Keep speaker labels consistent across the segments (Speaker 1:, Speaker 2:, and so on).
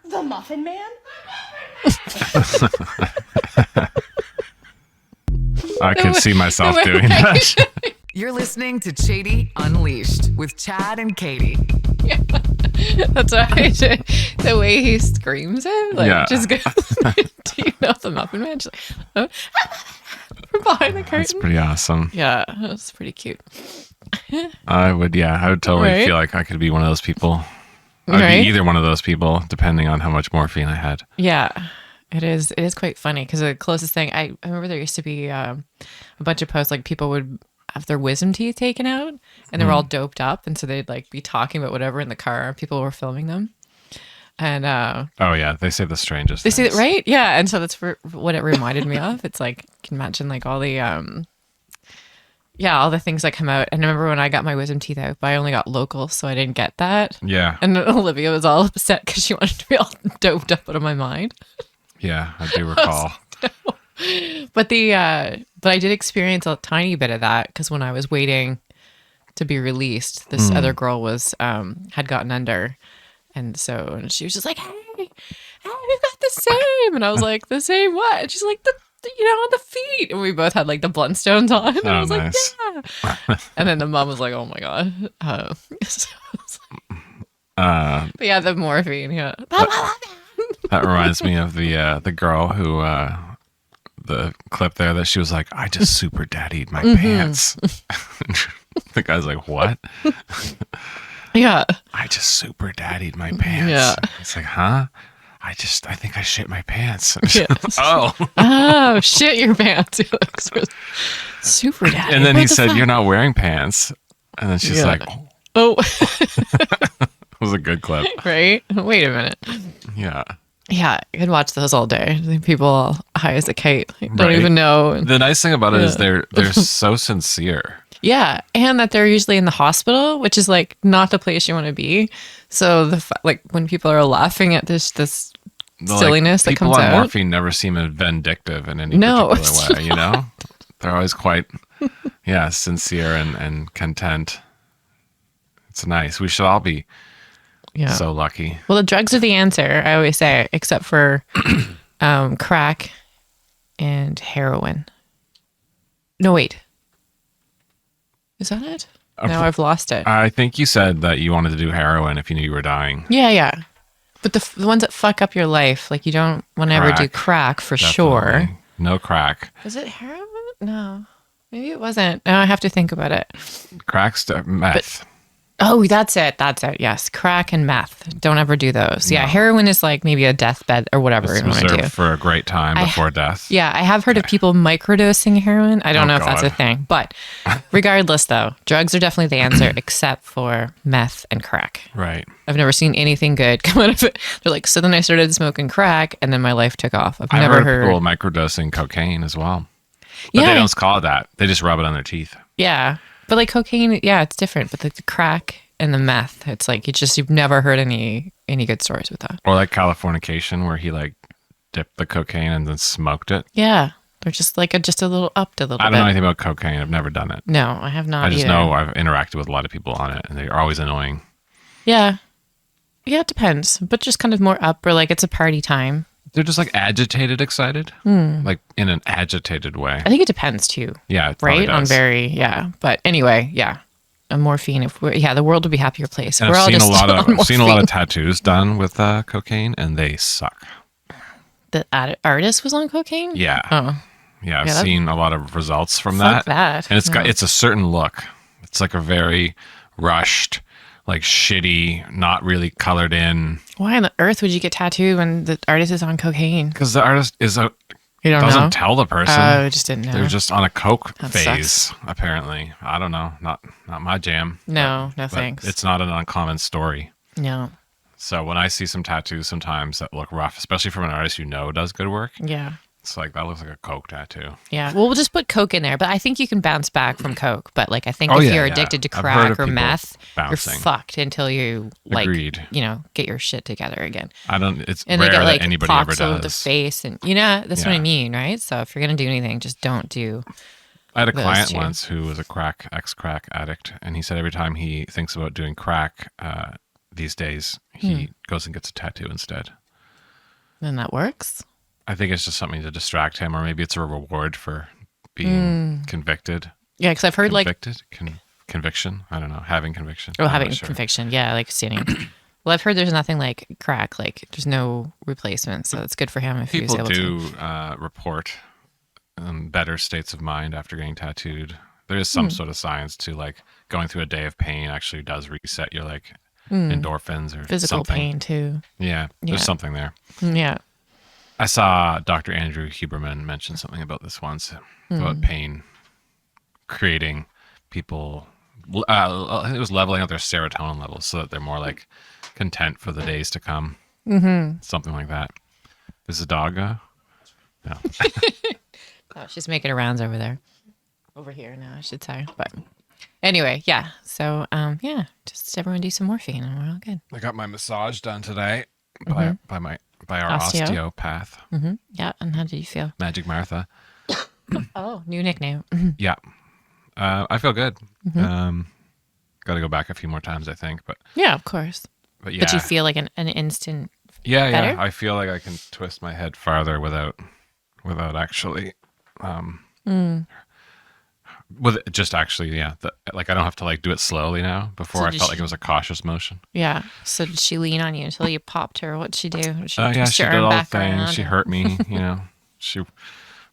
Speaker 1: The Muffin Man?
Speaker 2: I could see myself doing that.
Speaker 3: You're listening to Chatie Unleashed with Chad and Katie.
Speaker 4: Yeah. That's right. The way he screams it, like,
Speaker 2: Yeah.
Speaker 4: just goes, do you know the Muffin Man? Just like, from behind the curtain.
Speaker 2: That's pretty awesome.
Speaker 4: Yeah, it was pretty cute.
Speaker 2: I would totally
Speaker 4: Right?
Speaker 2: feel like I could be one of those people. I'd
Speaker 4: Right?
Speaker 2: be either one of those people, depending on how much morphine I had.
Speaker 4: Yeah, it is. It is quite funny because the closest thing I remember there used to be a bunch of posts like people would have their wisdom teeth taken out and they were all doped up, and so they'd like be talking about whatever in the car. People were filming them, and
Speaker 2: Oh yeah, they say the strangest.
Speaker 4: they say
Speaker 2: things.
Speaker 4: that, right? Yeah, and so that's what it reminded me of. It's like you can imagine like all the all the things that come out. And I remember when I got my wisdom teeth out, but I only got local, so I didn't get that.
Speaker 2: Yeah,
Speaker 4: And Olivia was all upset because she wanted to be all doped up out of my mind.
Speaker 2: yeah, I do recall.
Speaker 4: But I did experience a tiny bit of that because when I was waiting to be released, this other girl was had gotten under, and she was just like, "Hey, we got the same," and I was like, "The same what?" And she's like, on the feet, and we both had like the Blundstones on, and I was
Speaker 2: nice.
Speaker 4: like, "Yeah," and then the mom was like, "Oh my god," so I was like, but yeah, the morphine, yeah.
Speaker 2: That reminds me of the girl who the clip there that she was like, "I just super daddied my pants." The guy's like, "What?"
Speaker 4: Yeah.
Speaker 2: I just super daddied my pants.
Speaker 4: Yeah.
Speaker 2: It's like, huh? I think I shit my pants.
Speaker 4: Yes.
Speaker 2: Oh.
Speaker 4: Oh, shit your pants. You're like, super daddy.
Speaker 2: And then
Speaker 4: What
Speaker 2: he
Speaker 4: the
Speaker 2: said,
Speaker 4: fuck?
Speaker 2: "You're not wearing pants." And then she's
Speaker 4: Yeah.
Speaker 2: like,
Speaker 4: Oh,
Speaker 2: it was a good clip.
Speaker 4: right? Wait a minute.
Speaker 2: Yeah.
Speaker 4: Yeah, I could watch those all day. I think people all high as a kite like, don't
Speaker 2: Right.
Speaker 4: even know.
Speaker 2: The nice thing about it is
Speaker 4: Yeah.
Speaker 2: they're so sincere.
Speaker 4: Yeah, and that they're usually in the hospital, which is like not the place you want to be. So like when people are laughing at this silliness that
Speaker 2: people
Speaker 4: comes
Speaker 2: on
Speaker 4: out.
Speaker 2: morphine never seem vindictive in any
Speaker 4: No,
Speaker 2: particular way, you know? They're always quite sincere and content. It's nice. We should all be
Speaker 4: Yeah.
Speaker 2: so lucky.
Speaker 4: Well, the drugs are the answer, I always say, except for crack and heroin. No, wait. Is that it? Now I've lost it.
Speaker 2: I think you said that you wanted to do heroin if you knew you were dying.
Speaker 4: Yeah. But the ones that fuck up your life, like you don't want to ever do crack for sure.
Speaker 2: Definitely. No crack.
Speaker 4: Is it heroin? No. Maybe it wasn't. No, I have to think about it.
Speaker 2: Crack's meth.
Speaker 4: Oh, that's it. Yes. Crack and meth. Don't ever do those. Yeah. Heroin is like maybe a deathbed or whatever
Speaker 2: It's
Speaker 4: you want to do.
Speaker 2: reserved for a great time before death.
Speaker 4: Yeah, I have heard of people microdosing heroin. I don't know if that's a
Speaker 2: God.
Speaker 4: thing. But regardless, though, drugs are definitely the answer except for meth and crack.
Speaker 2: Right.
Speaker 4: I've never seen anything good come out of it. They're like, so then I started smoking crack and then my life took off. I've never
Speaker 2: I've
Speaker 4: heard.
Speaker 2: heard people microdosing cocaine as well. But
Speaker 4: Yeah.
Speaker 2: they don't call it that. They just rub it on their teeth.
Speaker 4: Yeah. But like cocaine, yeah, it's different. But like the crack and the meth, it's like you've never heard any good stories with that.
Speaker 2: Or like Californication, where he like dipped the cocaine and then smoked it.
Speaker 4: Yeah. They're just like just a little upped a little bit.
Speaker 2: I don't know anything about cocaine. I've never done it.
Speaker 4: No, I have not
Speaker 2: I just
Speaker 4: either.
Speaker 2: know I've interacted with a lot of people on it, and they're always annoying.
Speaker 4: Yeah. Yeah, it depends. But just kind of more up or like it's a party time.
Speaker 2: They're just like agitated, excited, like in an agitated way.
Speaker 4: I think it depends too.
Speaker 2: Yeah, it probably
Speaker 4: Right? On
Speaker 2: does.
Speaker 4: But anyway, yeah. A morphine. The world would be a happier place.
Speaker 2: And
Speaker 4: We're all
Speaker 2: I've
Speaker 4: just
Speaker 2: seen
Speaker 4: on
Speaker 2: I've seen a lot
Speaker 4: morphine.
Speaker 2: of tattoos done with cocaine, and they suck.
Speaker 4: The artist was on cocaine?
Speaker 2: Yeah,
Speaker 4: Oh,
Speaker 2: yeah. I've
Speaker 4: Yeah, that-
Speaker 2: seen a lot of results from
Speaker 4: fuck
Speaker 2: that.
Speaker 4: that.
Speaker 2: And it's got
Speaker 4: No.
Speaker 2: it's a certain look. It's like a very rushed, like shitty, not really colored in.
Speaker 4: Why on the earth would you get tattooed when the artist is on cocaine?
Speaker 2: Because the artist
Speaker 4: You don't
Speaker 2: doesn't
Speaker 4: know?
Speaker 2: tell the person.
Speaker 4: Oh, I just didn't know.
Speaker 2: They're just on a coke
Speaker 4: That
Speaker 2: phase,
Speaker 4: sucks.
Speaker 2: apparently. I don't know. Not my jam.
Speaker 4: No, no
Speaker 2: But
Speaker 4: thanks.
Speaker 2: it's not an uncommon story.
Speaker 4: No.
Speaker 2: So when I see some tattoos sometimes that look rough, especially from an artist you know does good work,
Speaker 4: Yeah.
Speaker 2: it's like, that looks like a coke tattoo.
Speaker 4: Yeah. Well, we'll just put coke in there, but I think you can bounce back from coke. But like, I think
Speaker 2: Oh,
Speaker 4: if
Speaker 2: yeah,
Speaker 4: you're
Speaker 2: yeah.
Speaker 4: addicted to
Speaker 2: I've heard
Speaker 4: crack
Speaker 2: of
Speaker 4: or
Speaker 2: people
Speaker 4: meth,
Speaker 2: bouncing.
Speaker 4: you're fucked until you like,
Speaker 2: Agreed.
Speaker 4: get your shit together again.
Speaker 2: It's
Speaker 4: And
Speaker 2: rare
Speaker 4: they get like
Speaker 2: that anybody ever
Speaker 4: pox all over the
Speaker 2: does.
Speaker 4: face, and that's what I
Speaker 2: Yeah.
Speaker 4: mean, right? So if you're gonna do anything, just don't do.
Speaker 2: I had a
Speaker 4: those
Speaker 2: client
Speaker 4: two.
Speaker 2: once who was a ex-crack addict, and he said every time he thinks about doing crack these days, he goes and gets a tattoo instead.
Speaker 4: Then that works.
Speaker 2: I think it's just something to distract him, or maybe it's a reward for being convicted.
Speaker 4: Yeah, because I've heard
Speaker 2: Convicted? Conviction? I don't know. Having conviction.
Speaker 4: oh,
Speaker 2: I'm
Speaker 4: having
Speaker 2: not sure.
Speaker 4: conviction. Yeah, like standing. Well, I've heard there's nothing like crack. Like there's no replacement, so it's good for him if he was
Speaker 2: People
Speaker 4: able
Speaker 2: do
Speaker 4: to.
Speaker 2: report better states of mind after getting tattooed. There is some sort of science to like going through a day of pain actually does reset your like endorphins or
Speaker 4: Physical
Speaker 2: something.
Speaker 4: pain too.
Speaker 2: Yeah,
Speaker 4: Yeah.
Speaker 2: there's something there.
Speaker 4: Yeah.
Speaker 2: I saw Dr. Andrew Huberman mention something about this once about pain creating people. It was leveling out their serotonin levels so that they're more like content for the days to come. Something like that. Is the dog? No.
Speaker 4: Oh, she's making her rounds over there. Over here now, I should say. But anyway, yeah. So, yeah, just everyone do some morphine and we're all good.
Speaker 2: I got my massage done today by our
Speaker 4: Osteo?
Speaker 2: osteopath,
Speaker 4: Yeah. And how did you feel?
Speaker 2: Magic Martha.
Speaker 4: Oh, new nickname.
Speaker 2: Yeah. I feel good. Got to go back a few more times, I think. But
Speaker 4: Yeah, of course.
Speaker 2: yeah.
Speaker 4: But you feel like an instant.
Speaker 2: Yeah.
Speaker 4: better?
Speaker 2: I feel like I can twist my head farther without actually. With it just actually, yeah. Like I don't have to like do it slowly now. Before
Speaker 4: So
Speaker 2: I
Speaker 4: did
Speaker 2: felt
Speaker 4: she-
Speaker 2: like it was a cautious motion.
Speaker 4: Yeah. So did she lean on you until you popped her? What'd she do? Did she
Speaker 2: Oh yeah,
Speaker 4: twist
Speaker 2: she
Speaker 4: your
Speaker 2: did
Speaker 4: arm
Speaker 2: all the
Speaker 4: back
Speaker 2: things.
Speaker 4: around
Speaker 2: She
Speaker 4: or-
Speaker 2: hurt me, She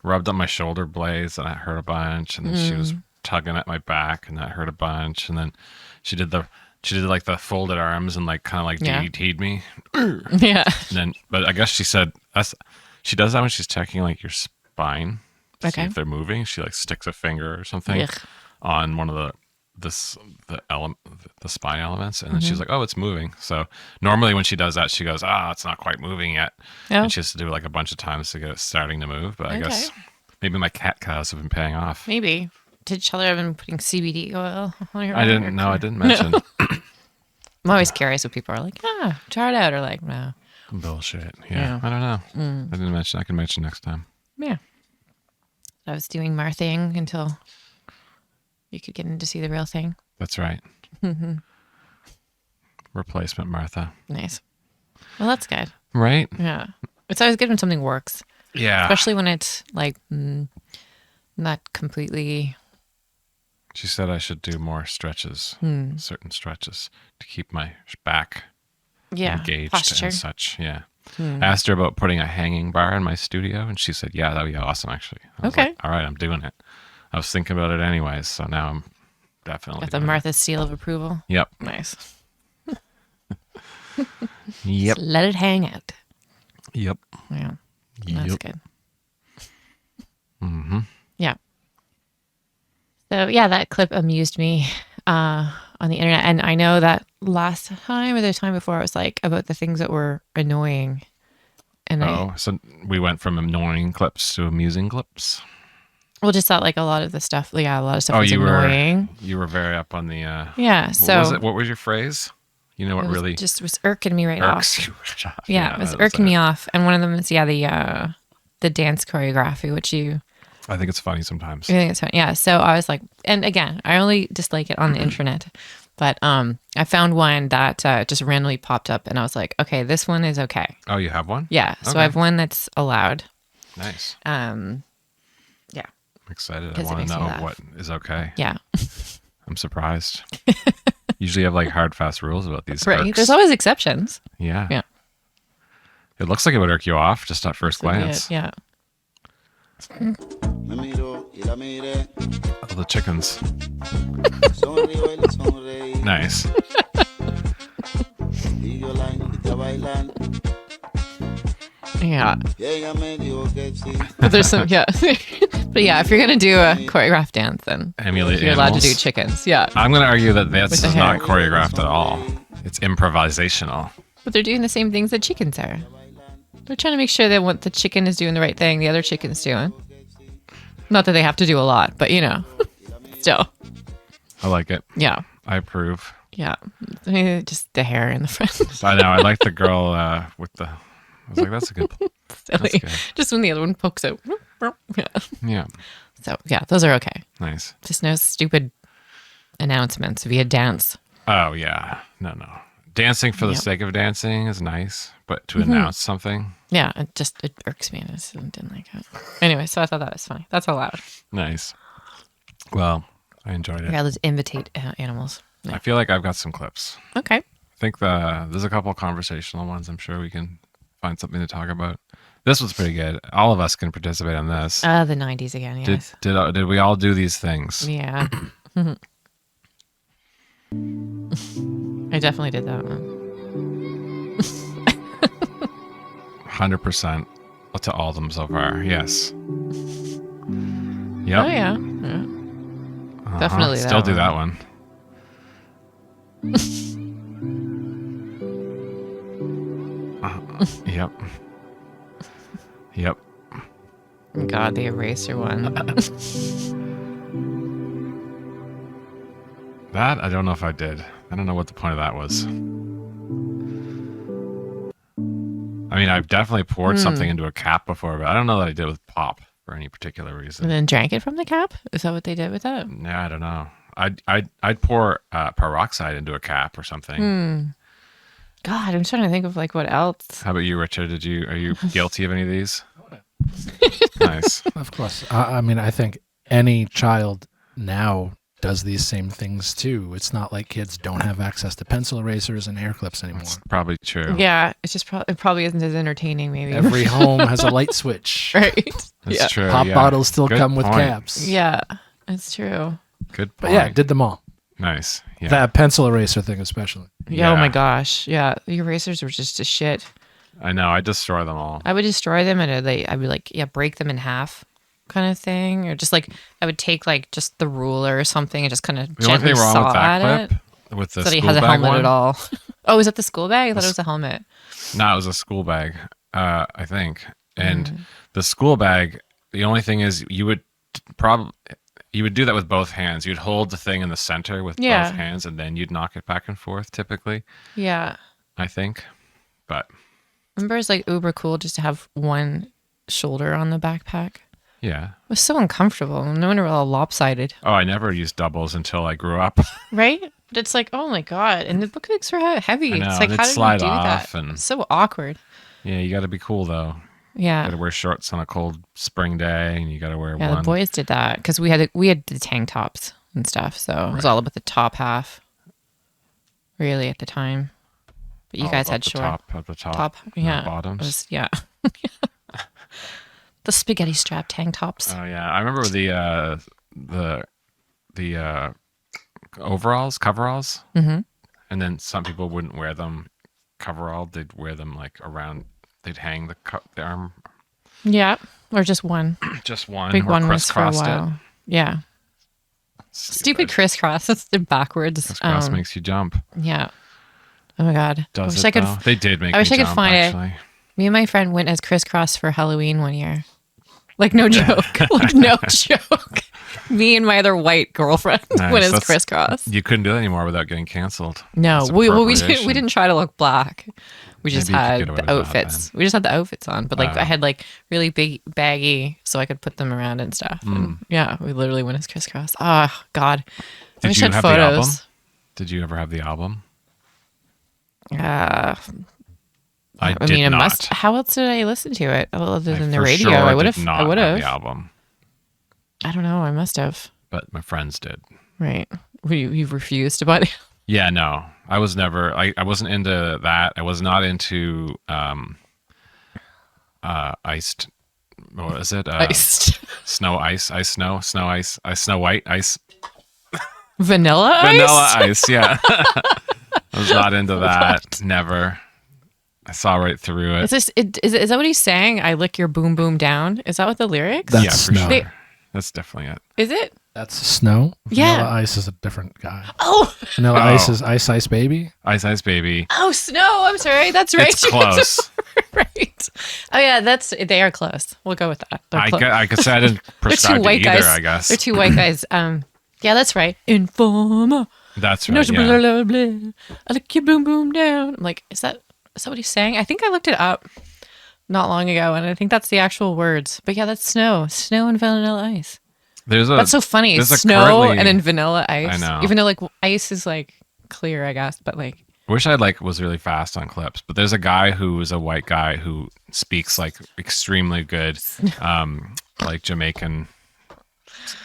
Speaker 2: rubbed on my shoulder blades and that hurt a bunch. And then she was tugging at my back and that hurt a bunch. And then she did like the folded arms and like kind of like
Speaker 4: Yeah.
Speaker 2: DDT'd me.
Speaker 4: Yeah.
Speaker 2: And then, but I guess she said she does that when she's checking like your spine. To see
Speaker 4: Okay.
Speaker 2: if they're moving. She like sticks a finger or something
Speaker 4: Ugh.
Speaker 2: on one of the spine elements, and then she's like, "Oh, it's moving." So normally when she does that, she goes, "Ah, it's not quite moving yet,"
Speaker 4: Oh.
Speaker 2: and she has to do it like a bunch of times to get it starting to move. But I guess maybe my cat cows have been paying off.
Speaker 4: Maybe. Did Chandler have been putting CBD oil on your
Speaker 2: I
Speaker 4: arm?
Speaker 2: didn't know. I didn't mention
Speaker 4: I'm always curious what people are like, try it out, or like, no.
Speaker 2: bullshit.
Speaker 4: Yeah.
Speaker 2: Yeah, I don't know. I didn't mention. I can mention next time.
Speaker 4: Yeah. I was doing my thing until you could get in to see the real thing.
Speaker 2: That's right. Replacement Martha.
Speaker 4: Nice. Well, that's good.
Speaker 2: Right?
Speaker 4: Yeah. It's always good when something works,
Speaker 2: Yeah.
Speaker 4: especially when it's like not completely.
Speaker 2: She said I should do more stretches, certain stretches, to keep my back engaged
Speaker 4: posture.
Speaker 2: and such. Yeah. I asked her about putting a hanging bar in my studio, and she said, "Yeah, that'd be awesome." Actually, I was
Speaker 4: Okay.
Speaker 2: like, all right, I'm doing it. I was thinking about it anyways, so now I'm definitely
Speaker 4: Got the
Speaker 2: doing it.
Speaker 4: Martha seal of approval.
Speaker 2: Yep.
Speaker 4: Nice.
Speaker 2: Yep.
Speaker 4: Let it hang out.
Speaker 2: Yep.
Speaker 4: Yeah. That's
Speaker 2: Yep.
Speaker 4: good. Yeah. So yeah, that clip amused me on the internet, and I know that last time or the time before, it was like about the things that were annoying, and
Speaker 2: Oh, so we went from annoying clips to amusing clips.
Speaker 4: well, just thought like a lot of the stuff, yeah, a lot of stuff
Speaker 2: Oh,
Speaker 4: was
Speaker 2: you
Speaker 4: annoying.
Speaker 2: were very up on the.
Speaker 4: Yeah.
Speaker 2: What
Speaker 4: So
Speaker 2: was it? What was your phrase? You know what
Speaker 4: it was
Speaker 2: really
Speaker 4: just was irking me right off.
Speaker 2: irks you?
Speaker 4: Yeah, it was
Speaker 2: that
Speaker 4: irking
Speaker 2: it.
Speaker 4: me off, and one of them is the dance choreography, which you.
Speaker 2: I think it's funny sometimes.
Speaker 4: I think it's fun. Yeah. So I was like, and again, I only dislike it on the internet, but I found one that just randomly popped up, and I was like, okay, this one is okay.
Speaker 2: Oh, you have one?
Speaker 4: Yeah. So
Speaker 2: Okay.
Speaker 4: I have one that's allowed.
Speaker 2: Nice.
Speaker 4: Yeah.
Speaker 2: I'm excited. I
Speaker 4: 'Cause it
Speaker 2: want
Speaker 4: makes
Speaker 2: to
Speaker 4: me
Speaker 2: know
Speaker 4: laugh.
Speaker 2: what is okay.
Speaker 4: Yeah.
Speaker 2: I'm surprised. Usually you have like hard, fast rules about these.
Speaker 4: Right.
Speaker 2: irks.
Speaker 4: There's always exceptions.
Speaker 2: Yeah.
Speaker 4: Yeah.
Speaker 2: It looks like it would irk you off just at first glance.
Speaker 4: Yeah.
Speaker 1: Me miró y la miré.
Speaker 2: Oh, the chickens.
Speaker 1: Sonrío y le sonreí.
Speaker 2: Nice.
Speaker 1: Y yo la invité a bailar.
Speaker 4: Yeah.
Speaker 1: Y ella me dijo que sí.
Speaker 4: But there's some, yeah. But yeah, if you're going to do a choreographed dance, then
Speaker 2: Emulate
Speaker 4: you're allowed to do
Speaker 2: animals.
Speaker 4: chickens. Yeah.
Speaker 2: I'm going to argue that this
Speaker 4: With the
Speaker 2: is not
Speaker 4: hair.
Speaker 2: choreographed at all. It's improvisational.
Speaker 4: But they're doing the same things that chickens are. They're trying to make sure that what the chicken is doing the right thing, the other chicken's doing. Not that they have to do a lot, but still.
Speaker 2: I like it.
Speaker 4: Yeah.
Speaker 2: I approve.
Speaker 4: Yeah. I mean, just the hair in the front.
Speaker 2: I know. I like the girl with the. I was like, that's a good.
Speaker 4: Silly.
Speaker 2: good.
Speaker 4: Just when the other one pokes out. Yeah.
Speaker 2: Yeah.
Speaker 4: So, yeah, those are okay.
Speaker 2: Nice.
Speaker 4: Just no stupid announcements via dance.
Speaker 2: Oh, yeah. No. dancing for the
Speaker 4: Yep.
Speaker 2: sake of dancing is nice, but to announce something,
Speaker 4: Yeah, it irks me. I just didn't like it. Anyway, so I thought that was funny. That's allowed.
Speaker 2: nice. Well, I enjoyed it.
Speaker 4: Yeah, let's imitate animals.
Speaker 2: I feel like I've got some clips.
Speaker 4: Okay.
Speaker 2: I think there's a couple conversational ones. I'm sure we can find something to talk about. This was pretty good. All of us can participate on this.
Speaker 4: The 90s again, yes.
Speaker 2: Did we all do these things?
Speaker 4: Yeah. I definitely did that one.
Speaker 2: 100% to all of them so far. Yes. Yep.
Speaker 4: Oh, yeah. Definitely
Speaker 2: Still
Speaker 4: that
Speaker 2: do
Speaker 4: one.
Speaker 2: that one. Yep. Yep.
Speaker 4: God, the eraser one.
Speaker 2: That I don't know if I did. I don't know what the point of that was. I mean, I've definitely poured something into a cap before, but I don't know that I did with pop for any particular reason.
Speaker 4: And then drank it from the cap? Is that what they did with that?
Speaker 2: Yeah, I don't know. I'd pour peroxide into a cap or something.
Speaker 4: God, I'm trying to think of like what else.
Speaker 2: How about you, Richard? Are you guilty of any of these? Nice.
Speaker 5: Of course. I mean, I think any child now does these same things too. It's not like kids don't have access to pencil erasers and hair clips anymore.
Speaker 2: That's probably true.
Speaker 4: Yeah, it's just it probably isn't as entertaining, maybe.
Speaker 5: Every home has a light switch.
Speaker 4: right.
Speaker 2: That's
Speaker 4: Yeah.
Speaker 2: true.
Speaker 5: Pop
Speaker 2: yeah.
Speaker 5: bottles still
Speaker 2: Good
Speaker 5: come with
Speaker 2: point.
Speaker 5: caps.
Speaker 4: Yeah, it's true.
Speaker 2: Good
Speaker 5: But
Speaker 2: point.
Speaker 5: yeah, did them all.
Speaker 2: Nice. Yeah.
Speaker 5: That pencil eraser thing especially.
Speaker 4: Yeah. Oh
Speaker 2: Yeah.
Speaker 4: my gosh. Yeah, the erasers were just a shit.
Speaker 2: I know. I destroy them all.
Speaker 4: I would destroy them and I'd be like, yeah, break them in half, kind of thing, or just like I would take like just the ruler or something and just kind of
Speaker 2: The only
Speaker 4: gently
Speaker 2: thing wrong
Speaker 4: saw
Speaker 2: with
Speaker 4: at
Speaker 2: that
Speaker 4: it.
Speaker 2: clip, with the
Speaker 4: So that he
Speaker 2: school
Speaker 4: has a
Speaker 2: bag
Speaker 4: helmet
Speaker 2: one,
Speaker 4: at all. Oh, is that the school bag? I thought it was a helmet.
Speaker 2: No, it was a school bag, I think. And the school bag, the only thing is you would do that with both hands. You'd hold the thing in the center with
Speaker 4: Yeah.
Speaker 2: both hands, and then you'd knock it back and forth. Typically,
Speaker 4: Yeah.
Speaker 2: I think. But
Speaker 4: Remember, it's like uber cool just to have one shoulder on the backpack.
Speaker 2: yeah.
Speaker 4: It was so uncomfortable. No wonder we're all lopsided,
Speaker 2: Oh, I never used doubles until I grew up.
Speaker 4: right? But it's like, oh my god, and the book looks so heavy.
Speaker 2: I know,
Speaker 4: It's like,
Speaker 2: and
Speaker 4: how
Speaker 2: it'd
Speaker 4: did
Speaker 2: slide
Speaker 4: you do
Speaker 2: off
Speaker 4: that?
Speaker 2: and-
Speaker 4: It's so awkward.
Speaker 2: Yeah, you got to be cool though.
Speaker 4: Yeah.
Speaker 2: You got to wear shorts on a cold spring day, and you got to wear
Speaker 4: Yeah,
Speaker 2: one.
Speaker 4: the boys did that because we had the tank tops and stuff, so it was all about the top half. Really, at the time, but you guys
Speaker 2: up
Speaker 4: had
Speaker 2: the
Speaker 4: short
Speaker 2: top, the top,
Speaker 4: top,
Speaker 2: and the
Speaker 4: yeah,
Speaker 2: bottoms.
Speaker 4: it was- yeah, the spaghetti strap tank tops.
Speaker 2: Oh yeah, I remember the overalls, coveralls,
Speaker 4: Mm-hmm.
Speaker 2: and then some people wouldn't wear them coverall. They'd wear them like around. They'd hang the arm
Speaker 4: Yeah, or just one
Speaker 2: just one,
Speaker 4: big
Speaker 2: or
Speaker 4: one was for a
Speaker 2: crisscrossed
Speaker 4: while. Yeah,
Speaker 2: it.
Speaker 4: stupid crisscross. That's the backwards.
Speaker 2: Crisscross makes you jump.
Speaker 4: Yeah. Oh my god.
Speaker 2: Does
Speaker 4: I wish
Speaker 2: it
Speaker 4: I could.
Speaker 2: though? They did make.
Speaker 4: I wish
Speaker 2: me
Speaker 4: I could
Speaker 2: jump,
Speaker 4: find it.
Speaker 2: actually.
Speaker 4: Me and my friend went as crisscross for Halloween one year. Like no joke. Like no joke. Me and my other white girlfriend
Speaker 2: Nice.
Speaker 4: went as
Speaker 2: That's-
Speaker 4: crisscross.
Speaker 2: You couldn't do that anymore without getting canceled.
Speaker 4: No,
Speaker 2: That's
Speaker 4: we
Speaker 2: appropriation.
Speaker 4: didn't try to look black. We just
Speaker 2: Maybe you could
Speaker 4: had
Speaker 2: get away
Speaker 4: the
Speaker 2: with that
Speaker 4: outfits. We just had the outfits on, but like
Speaker 2: Oh.
Speaker 4: I had like really big baggy, so I could put them around and stuff. And yeah, we literally went as crisscross. Oh God, I
Speaker 2: Did
Speaker 4: wish
Speaker 2: you
Speaker 4: I had
Speaker 2: have the album?
Speaker 4: photos.
Speaker 2: Did you ever have the album?
Speaker 4: I
Speaker 2: did
Speaker 4: mean, it
Speaker 2: not.
Speaker 4: must. How else did I listen to it other
Speaker 2: I
Speaker 4: than the
Speaker 2: for
Speaker 4: radio?
Speaker 2: sure
Speaker 4: I would
Speaker 2: did
Speaker 4: have.
Speaker 2: not
Speaker 4: I would
Speaker 2: have the
Speaker 4: have.
Speaker 2: album,
Speaker 4: I don't know. I must have.
Speaker 2: but my friends did.
Speaker 4: Right. You refused to buy it.
Speaker 2: Yeah, no, I was never. I wasn't into that. I was not into iced. What is it?
Speaker 4: Iced.
Speaker 2: Snow ice, ice snow, snow ice, snow white ice,
Speaker 4: Vanilla ice.
Speaker 2: vanilla ice. Yeah, I was not into that. Never. I saw right through it.
Speaker 4: Is that what he's saying? I lick your boom boom down. Is that what the lyrics?
Speaker 5: That's
Speaker 2: yeah, for
Speaker 5: snow.
Speaker 2: sure.
Speaker 4: They-
Speaker 2: That's definitely it.
Speaker 4: Is it?
Speaker 5: That's snow.
Speaker 4: Yeah.
Speaker 5: Vanilla Ice is a different guy.
Speaker 4: Oh.
Speaker 5: Vanilla
Speaker 2: Oh.
Speaker 5: Ice is Ice Ice Baby.
Speaker 2: Ice Ice Baby.
Speaker 4: Oh, snow. I'm sorry. That's right.
Speaker 2: It's close.
Speaker 4: right. Oh yeah, they are close. We'll go with that. They're
Speaker 2: I
Speaker 4: close.
Speaker 2: could say I didn't
Speaker 4: They're
Speaker 2: prescribe
Speaker 4: two
Speaker 2: to
Speaker 4: white
Speaker 2: either.
Speaker 4: guys.
Speaker 2: I guess
Speaker 4: They're two white guys. Yeah, that's right. Informer.
Speaker 2: that's
Speaker 4: No,
Speaker 2: right.
Speaker 4: blah,
Speaker 2: Yeah.
Speaker 4: blah, blah. I lick your boom boom down. I'm like, is that what he's saying? I think I looked it up not long ago, and I think that's the actual words. But yeah, that's snow and vanilla ice. That's so funny.
Speaker 2: there's a
Speaker 4: Snow
Speaker 2: currently-
Speaker 4: and then vanilla ice.
Speaker 2: I know.
Speaker 4: Even though like ice is like clear, I guess, but like
Speaker 2: I wish I was really fast on clips, but there's a guy who is a white guy who speaks like extremely good, like Jamaican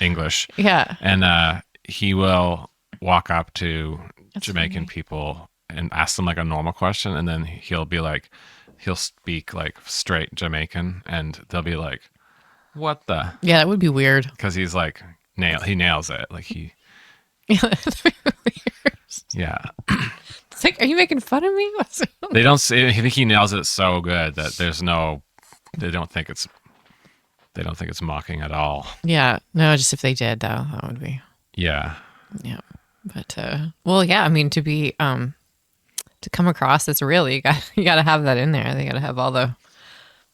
Speaker 2: English.
Speaker 4: Yeah.
Speaker 2: And he will walk up to
Speaker 4: That's
Speaker 2: Jamaican
Speaker 4: funny.
Speaker 2: people and ask them like a normal question, and then he'll speak like straight Jamaican, and they'll be like, "What the?"
Speaker 4: Yeah, that would be weird.
Speaker 2: Because he's like he nails it. Like he,
Speaker 4: Yeah, that'd be weird.
Speaker 2: yeah.
Speaker 4: It's like, are you making fun of me?
Speaker 2: They don't say. I think he nails it so good that they don't think it's mocking at all.
Speaker 4: Yeah. No, just if they did, though, that would be.
Speaker 2: Yeah.
Speaker 4: Yeah. But, well, yeah, I mean, to come across as real, you got to have that in there. They got to have all the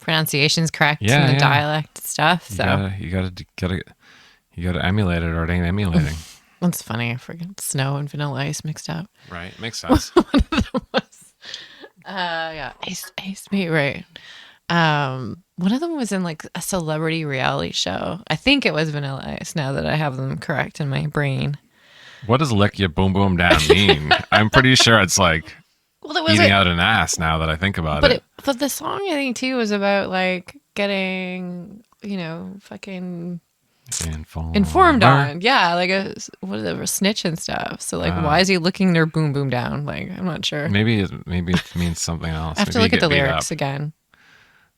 Speaker 4: pronunciations correct and the dialect stuff. So
Speaker 2: You gotta emulate it, or it ain't emulating.
Speaker 4: that's funny. I forget snow and vanilla ice mixed up.
Speaker 2: Right. Makes sense.
Speaker 4: Yeah, Ace Mate, right. One of them was in like a celebrity reality show. I think it was Vanilla Ice, now that I have them correct in my brain.
Speaker 2: What does lick your boom boom down mean? I'm pretty sure it's like
Speaker 4: Well, it was
Speaker 2: eating out an ass now that I think about it.
Speaker 4: But the song, I think, too, was about like getting, fucking informed on. Yeah, like a snitch and stuff. So like, why is he looking their boom boom down? Like, I'm not sure.
Speaker 2: Maybe it means something else.
Speaker 4: I have to look at the lyrics again.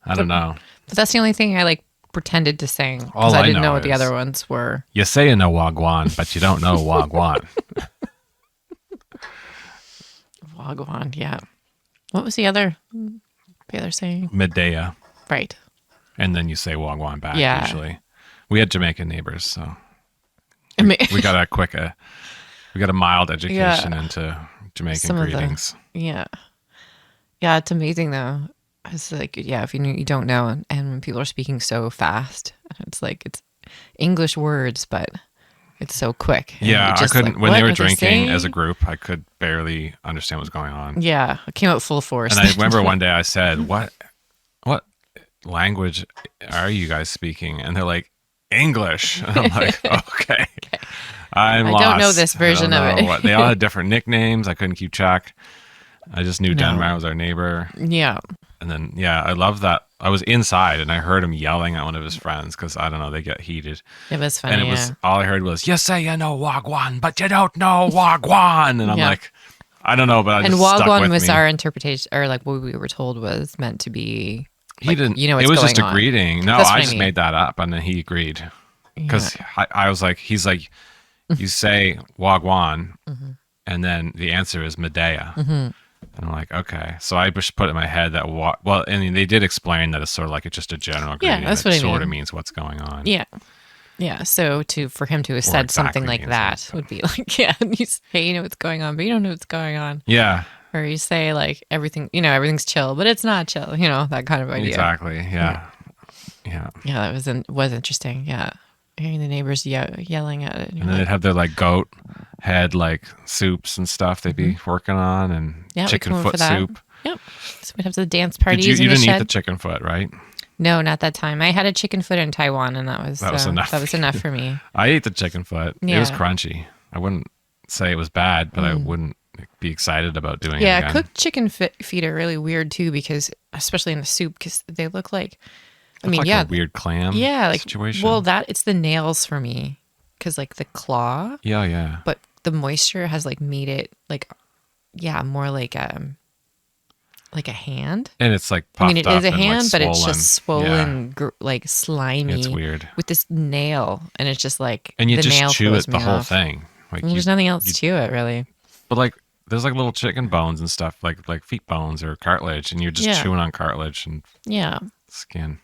Speaker 2: I don't know.
Speaker 4: But that's the only thing I like pretended to sing,
Speaker 2: All
Speaker 4: because I didn't
Speaker 2: know
Speaker 4: know what the
Speaker 2: is-
Speaker 4: other ones were.
Speaker 2: You say you know Wagwan, but you don't know Wagwan.
Speaker 4: Wagwan, yeah. What was the other saying?
Speaker 2: Medea.
Speaker 4: Right.
Speaker 2: And then you say Wagwan back,
Speaker 4: Yeah.
Speaker 2: usually. We had Jamaican neighbors, so
Speaker 4: I mean,
Speaker 2: we got a mild education into Jamaican
Speaker 4: Some of the-
Speaker 2: greetings.
Speaker 4: yeah. Yeah, it's amazing though. It's like, yeah, if you don't know, and when people are speaking so fast, it's like it's English words, but it's so quick. And
Speaker 2: Yeah,
Speaker 4: you
Speaker 2: I
Speaker 4: just
Speaker 2: couldn't,
Speaker 4: like,
Speaker 2: when they
Speaker 4: what
Speaker 2: were
Speaker 4: are
Speaker 2: drinking
Speaker 4: saying?
Speaker 2: as a group, I could barely understand what's going on.
Speaker 4: Yeah, it came out full force.
Speaker 2: And I remember one day I said, what language are you guys speaking? And they're like, English. And I'm like, okay. I'm
Speaker 4: I
Speaker 2: lost.
Speaker 4: don't know this version of
Speaker 2: know
Speaker 4: it.
Speaker 2: They all had different nicknames. I couldn't keep track. I just knew
Speaker 4: No.
Speaker 2: Denmark was our neighbor.
Speaker 4: Yeah.
Speaker 2: And then, yeah, I love that. I was inside and I heard him yelling at one of his friends because, I don't know, they get heated.
Speaker 4: It was funny.
Speaker 2: And it was, all I heard was, you say you know Wagwan, but you don't know Wagwan. And I'm
Speaker 4: Yeah.
Speaker 2: like, I don't know, but I
Speaker 4: And
Speaker 2: just stuck
Speaker 4: Wagwan
Speaker 2: with
Speaker 4: was
Speaker 2: me.
Speaker 4: our interpretation, or like what we were told was meant to be.
Speaker 2: He didn't.
Speaker 4: you know
Speaker 2: it
Speaker 4: what's
Speaker 2: was just a
Speaker 4: going on.
Speaker 2: greeting. No,
Speaker 4: That's what
Speaker 2: I
Speaker 4: I
Speaker 2: just
Speaker 4: mean.
Speaker 2: made that up, and then he agreed because I was like, he's like, you say Wagwan, and then the answer is Medea, and I'm like, okay. So I just put in my head that well, and they did explain that it's sort of like it's just a general greeting.
Speaker 4: that's
Speaker 2: that
Speaker 4: what I
Speaker 2: sort of
Speaker 4: mean.
Speaker 2: means what's going on.
Speaker 4: Yeah. Yeah. So for him to have said
Speaker 2: exactly
Speaker 4: something like
Speaker 2: means
Speaker 4: that
Speaker 2: that.
Speaker 4: would be like, yeah, you say you know what's going on, but you don't know what's going on.
Speaker 2: Yeah,
Speaker 4: Or you say like everything's chill, but it's not chill, that kind of idea.
Speaker 2: exactly. Yeah. Yeah.
Speaker 4: Yeah, that was interesting. Yeah. Hearing the neighbors yelling at it.
Speaker 2: And then they'd have their like goat head like soups and stuff they'd be working on, and
Speaker 4: Mm-hmm. Yeah, we
Speaker 2: chicken
Speaker 4: come over
Speaker 2: foot
Speaker 4: for that.
Speaker 2: soup.
Speaker 4: Yep. So we'd have the dance parties
Speaker 2: You
Speaker 4: in the
Speaker 2: didn't eat
Speaker 4: shed.
Speaker 2: the chicken foot, right?
Speaker 4: No, not that time. I had a chicken foot in Taiwan, and that was
Speaker 2: enough.
Speaker 4: That was enough for me.
Speaker 2: I ate the chicken foot. It was
Speaker 4: Yeah.
Speaker 2: crunchy. I wouldn't say it was bad, but I wouldn't be excited about doing it
Speaker 4: Yeah,
Speaker 2: again.
Speaker 4: cooked chicken feet are really weird too, because especially in the soup, because they look like. I mean,
Speaker 2: like
Speaker 4: yeah,
Speaker 2: a weird clam situation.
Speaker 4: well, it's the nails for me, because like the claw,
Speaker 2: yeah.
Speaker 4: but the moisture has like made it like, yeah, more like a hand.
Speaker 2: And it's like
Speaker 4: I mean,
Speaker 2: puffed
Speaker 4: it is
Speaker 2: up
Speaker 4: a
Speaker 2: and, like,
Speaker 4: hand, but it's
Speaker 2: swollen.
Speaker 4: just swollen, like slimy.
Speaker 2: It's weird.
Speaker 4: with this nail, and it's just like
Speaker 2: And you
Speaker 4: the nail
Speaker 2: just chew
Speaker 4: throws
Speaker 2: it the
Speaker 4: me
Speaker 2: whole
Speaker 4: off.
Speaker 2: thing. Like
Speaker 4: There's nothing else to it, really.
Speaker 2: But like there's like little chicken bones and stuff, like feet bones or cartilage, and you're just
Speaker 4: Yeah.
Speaker 2: chewing on cartilage and
Speaker 4: Yeah,
Speaker 2: skin.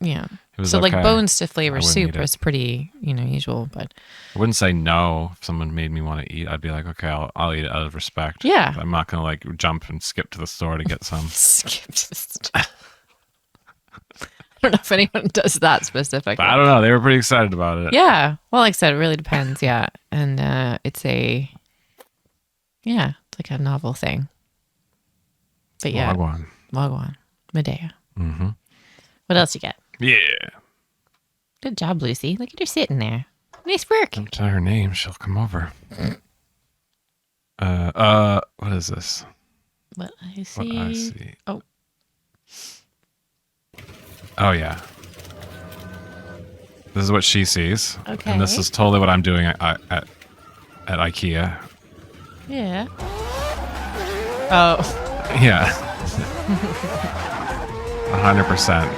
Speaker 4: yeah.
Speaker 2: It was
Speaker 4: So like
Speaker 2: okay.
Speaker 4: bones to flavor
Speaker 2: I wouldn't
Speaker 4: soup
Speaker 2: eat it.
Speaker 4: is pretty, usual, but
Speaker 2: I wouldn't say no if someone made me want to eat. I'd be like, okay, I'll eat it out of respect.
Speaker 4: Yeah.
Speaker 2: I'm not gonna like jump and skip to the store to get some.
Speaker 4: skip just. I don't know if anyone does that specifically.
Speaker 2: I don't know. They were pretty excited about it.
Speaker 4: Yeah. Well, like I said, it really depends. Yeah. And it's like a novel thing. But yeah,
Speaker 2: Wagwan.
Speaker 4: Medea.
Speaker 2: Mm-hmm.
Speaker 4: What else you got?
Speaker 2: Yeah.
Speaker 4: Good job, Lucy. Look at her sitting there. Nice work.
Speaker 2: Don't tell her name. She'll come over. What is this?
Speaker 4: What I see.
Speaker 2: What I see.
Speaker 4: Oh,
Speaker 2: Oh yeah. This is what she sees.
Speaker 4: Okay.
Speaker 2: And this is totally what I'm doing at IKEA.
Speaker 4: yeah. Oh,
Speaker 2: Yeah. 100%.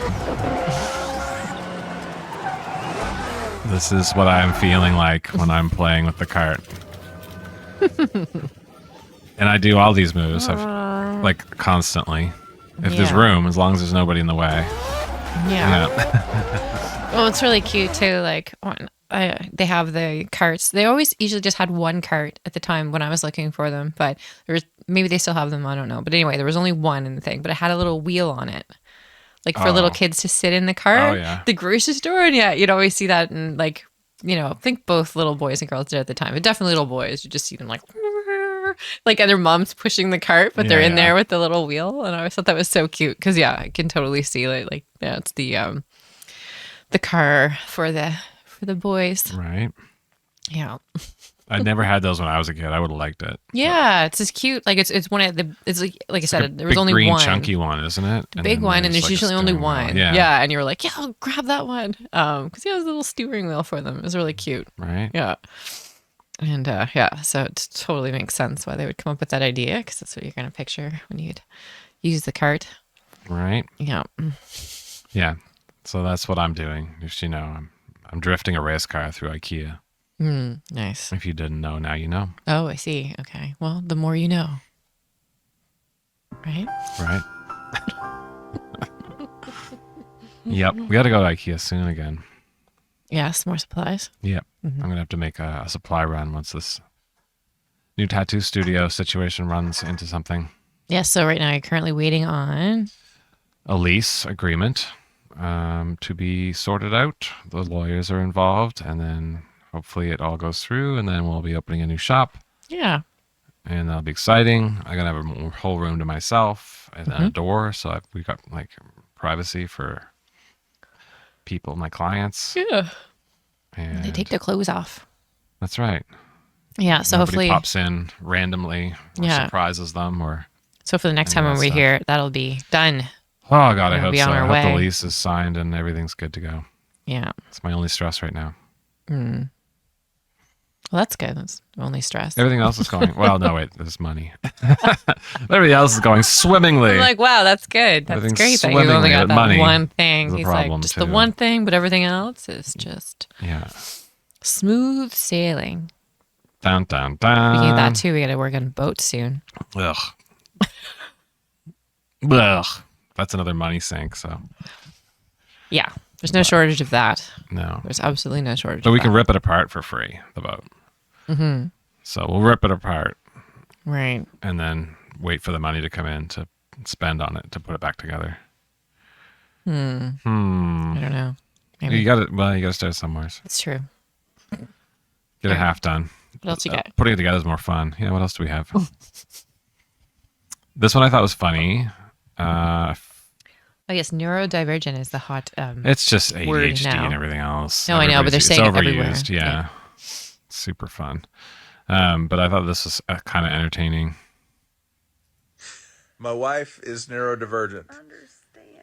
Speaker 2: This is what I'm feeling like when I'm playing with the cart. And I do all these moves like constantly. If there's
Speaker 4: Yeah.
Speaker 2: room, as long as there's nobody in the way.
Speaker 4: yeah.
Speaker 2: Yeah.
Speaker 4: Well, it's really cute too. Like they have the carts. They always usually just had one cart at the time when I was looking for them, but there was maybe they still have them. I don't know. But anyway, there was only one in the thing, but it had a little wheel on it, like for little kids to sit in the cart.
Speaker 2: Oh, yeah.
Speaker 4: The grocery store, and yeah, you'd always see that, and like I think both little boys and girls did at the time, but definitely little boys. You just see them like other moms pushing the cart, but they're
Speaker 2: Yeah,
Speaker 4: in
Speaker 2: yeah.
Speaker 4: there with the little wheel, and I always thought that was so cute because yeah, I can totally see like yeah, it's the car for the boys.
Speaker 2: Right.
Speaker 4: Yeah.
Speaker 2: I never had those when I was a kid. I would have liked it.
Speaker 4: Yeah, it's just cute. Like it's one of the it's like I said, there was
Speaker 2: Big
Speaker 4: only
Speaker 2: green
Speaker 4: one
Speaker 2: chunky one, isn't it?
Speaker 4: the big one, and there's
Speaker 2: like a
Speaker 4: usually only
Speaker 2: steering wheel.
Speaker 4: one.
Speaker 2: Yeah.
Speaker 4: and you were like, yeah, I'll grab that one. Because he has a little steering wheel for them. It was really cute.
Speaker 2: Right.
Speaker 4: Yeah. And yeah, so it totally makes sense why they would come up with that idea because that's what you're gonna picture when you'd use the cart.
Speaker 2: Right.
Speaker 4: Yeah.
Speaker 2: Yeah. So that's what I'm doing. Just, I'm drifting a race car through IKEA.
Speaker 4: Nice.
Speaker 2: If you didn't know, now you know.
Speaker 4: Oh, I see. Okay. Well, the more you know. Right?
Speaker 2: Right. Yep. We got to go to IKEA soon again.
Speaker 4: Yes, more supplies.
Speaker 2: Yep. I'm going to have to make a supply run once this new tattoo studio situation runs into something.
Speaker 4: Yes, so right now you're currently waiting on
Speaker 2: A lease agreement to be sorted out. The lawyers are involved, and then hopefully it all goes through, and then we'll be opening a new shop,
Speaker 4: yeah.
Speaker 2: and that'll be exciting. I'm going to have a whole room to myself and then a door, so we got like privacy for people, my clients.
Speaker 4: Yeah.
Speaker 2: And
Speaker 4: They take their clothes off.
Speaker 2: that's right.
Speaker 4: Yeah, so
Speaker 2: Nobody
Speaker 4: hopefully
Speaker 2: pops in randomly or
Speaker 4: Yeah.
Speaker 2: surprises them, or
Speaker 4: so for the next time
Speaker 2: Any
Speaker 4: when
Speaker 2: of
Speaker 4: we're
Speaker 2: that
Speaker 4: here, that'll be done.
Speaker 2: oh god, I
Speaker 4: We'll
Speaker 2: hope
Speaker 4: be
Speaker 2: so.
Speaker 4: on
Speaker 2: I
Speaker 4: our
Speaker 2: hope the
Speaker 4: way.
Speaker 2: lease is signed and everything's good to go.
Speaker 4: Yeah.
Speaker 2: It's my only stress right now.
Speaker 4: Well, that's good. That's only stress.
Speaker 2: Everything else is going well. No, wait, there's money. Everything else is going swimmingly.
Speaker 4: I'm like, wow, that's good. That's
Speaker 2: Everything's
Speaker 4: great that you only
Speaker 2: swimmingly,
Speaker 4: got
Speaker 2: but
Speaker 4: that
Speaker 2: money
Speaker 4: one thing.
Speaker 2: is a
Speaker 4: He's like,
Speaker 2: problem,
Speaker 4: just the
Speaker 2: too.
Speaker 4: one thing, but everything else is just
Speaker 2: Yeah.
Speaker 4: smooth sailing.
Speaker 2: Dun dun
Speaker 4: We
Speaker 2: dun.
Speaker 4: need that too. We got to work on a boat soon.
Speaker 2: Ugh. Ugh. That's another money sink. So
Speaker 4: Yeah. There's no shortage of that.
Speaker 2: no.
Speaker 4: There's absolutely no shortage
Speaker 2: But
Speaker 4: of
Speaker 2: we can
Speaker 4: that.
Speaker 2: rip it apart for free. The boat. Mm-hmm. So we'll rip it apart
Speaker 4: Right.
Speaker 2: and then wait for the money to come in to spend on it to put it back together.
Speaker 4: I don't know. Maybe.
Speaker 2: You got to. Well, you got to start somewhere.
Speaker 4: It's true.
Speaker 2: Get it half done.
Speaker 4: What else you got?
Speaker 2: Putting it together is more fun. Yeah. What else do we have? This one I thought was funny.
Speaker 4: Oh, yes. Neurodivergent is the hot.
Speaker 2: It's just
Speaker 4: Word
Speaker 2: ADHD
Speaker 4: now.
Speaker 2: and everything else.
Speaker 4: No, I know, but they're
Speaker 2: Everybody's-
Speaker 4: saying it
Speaker 2: it's
Speaker 4: everywhere.
Speaker 2: overused. Yeah.
Speaker 4: Yeah.
Speaker 2: Super fun. But I thought this was kind of entertaining.
Speaker 6: My wife is neurodivergent.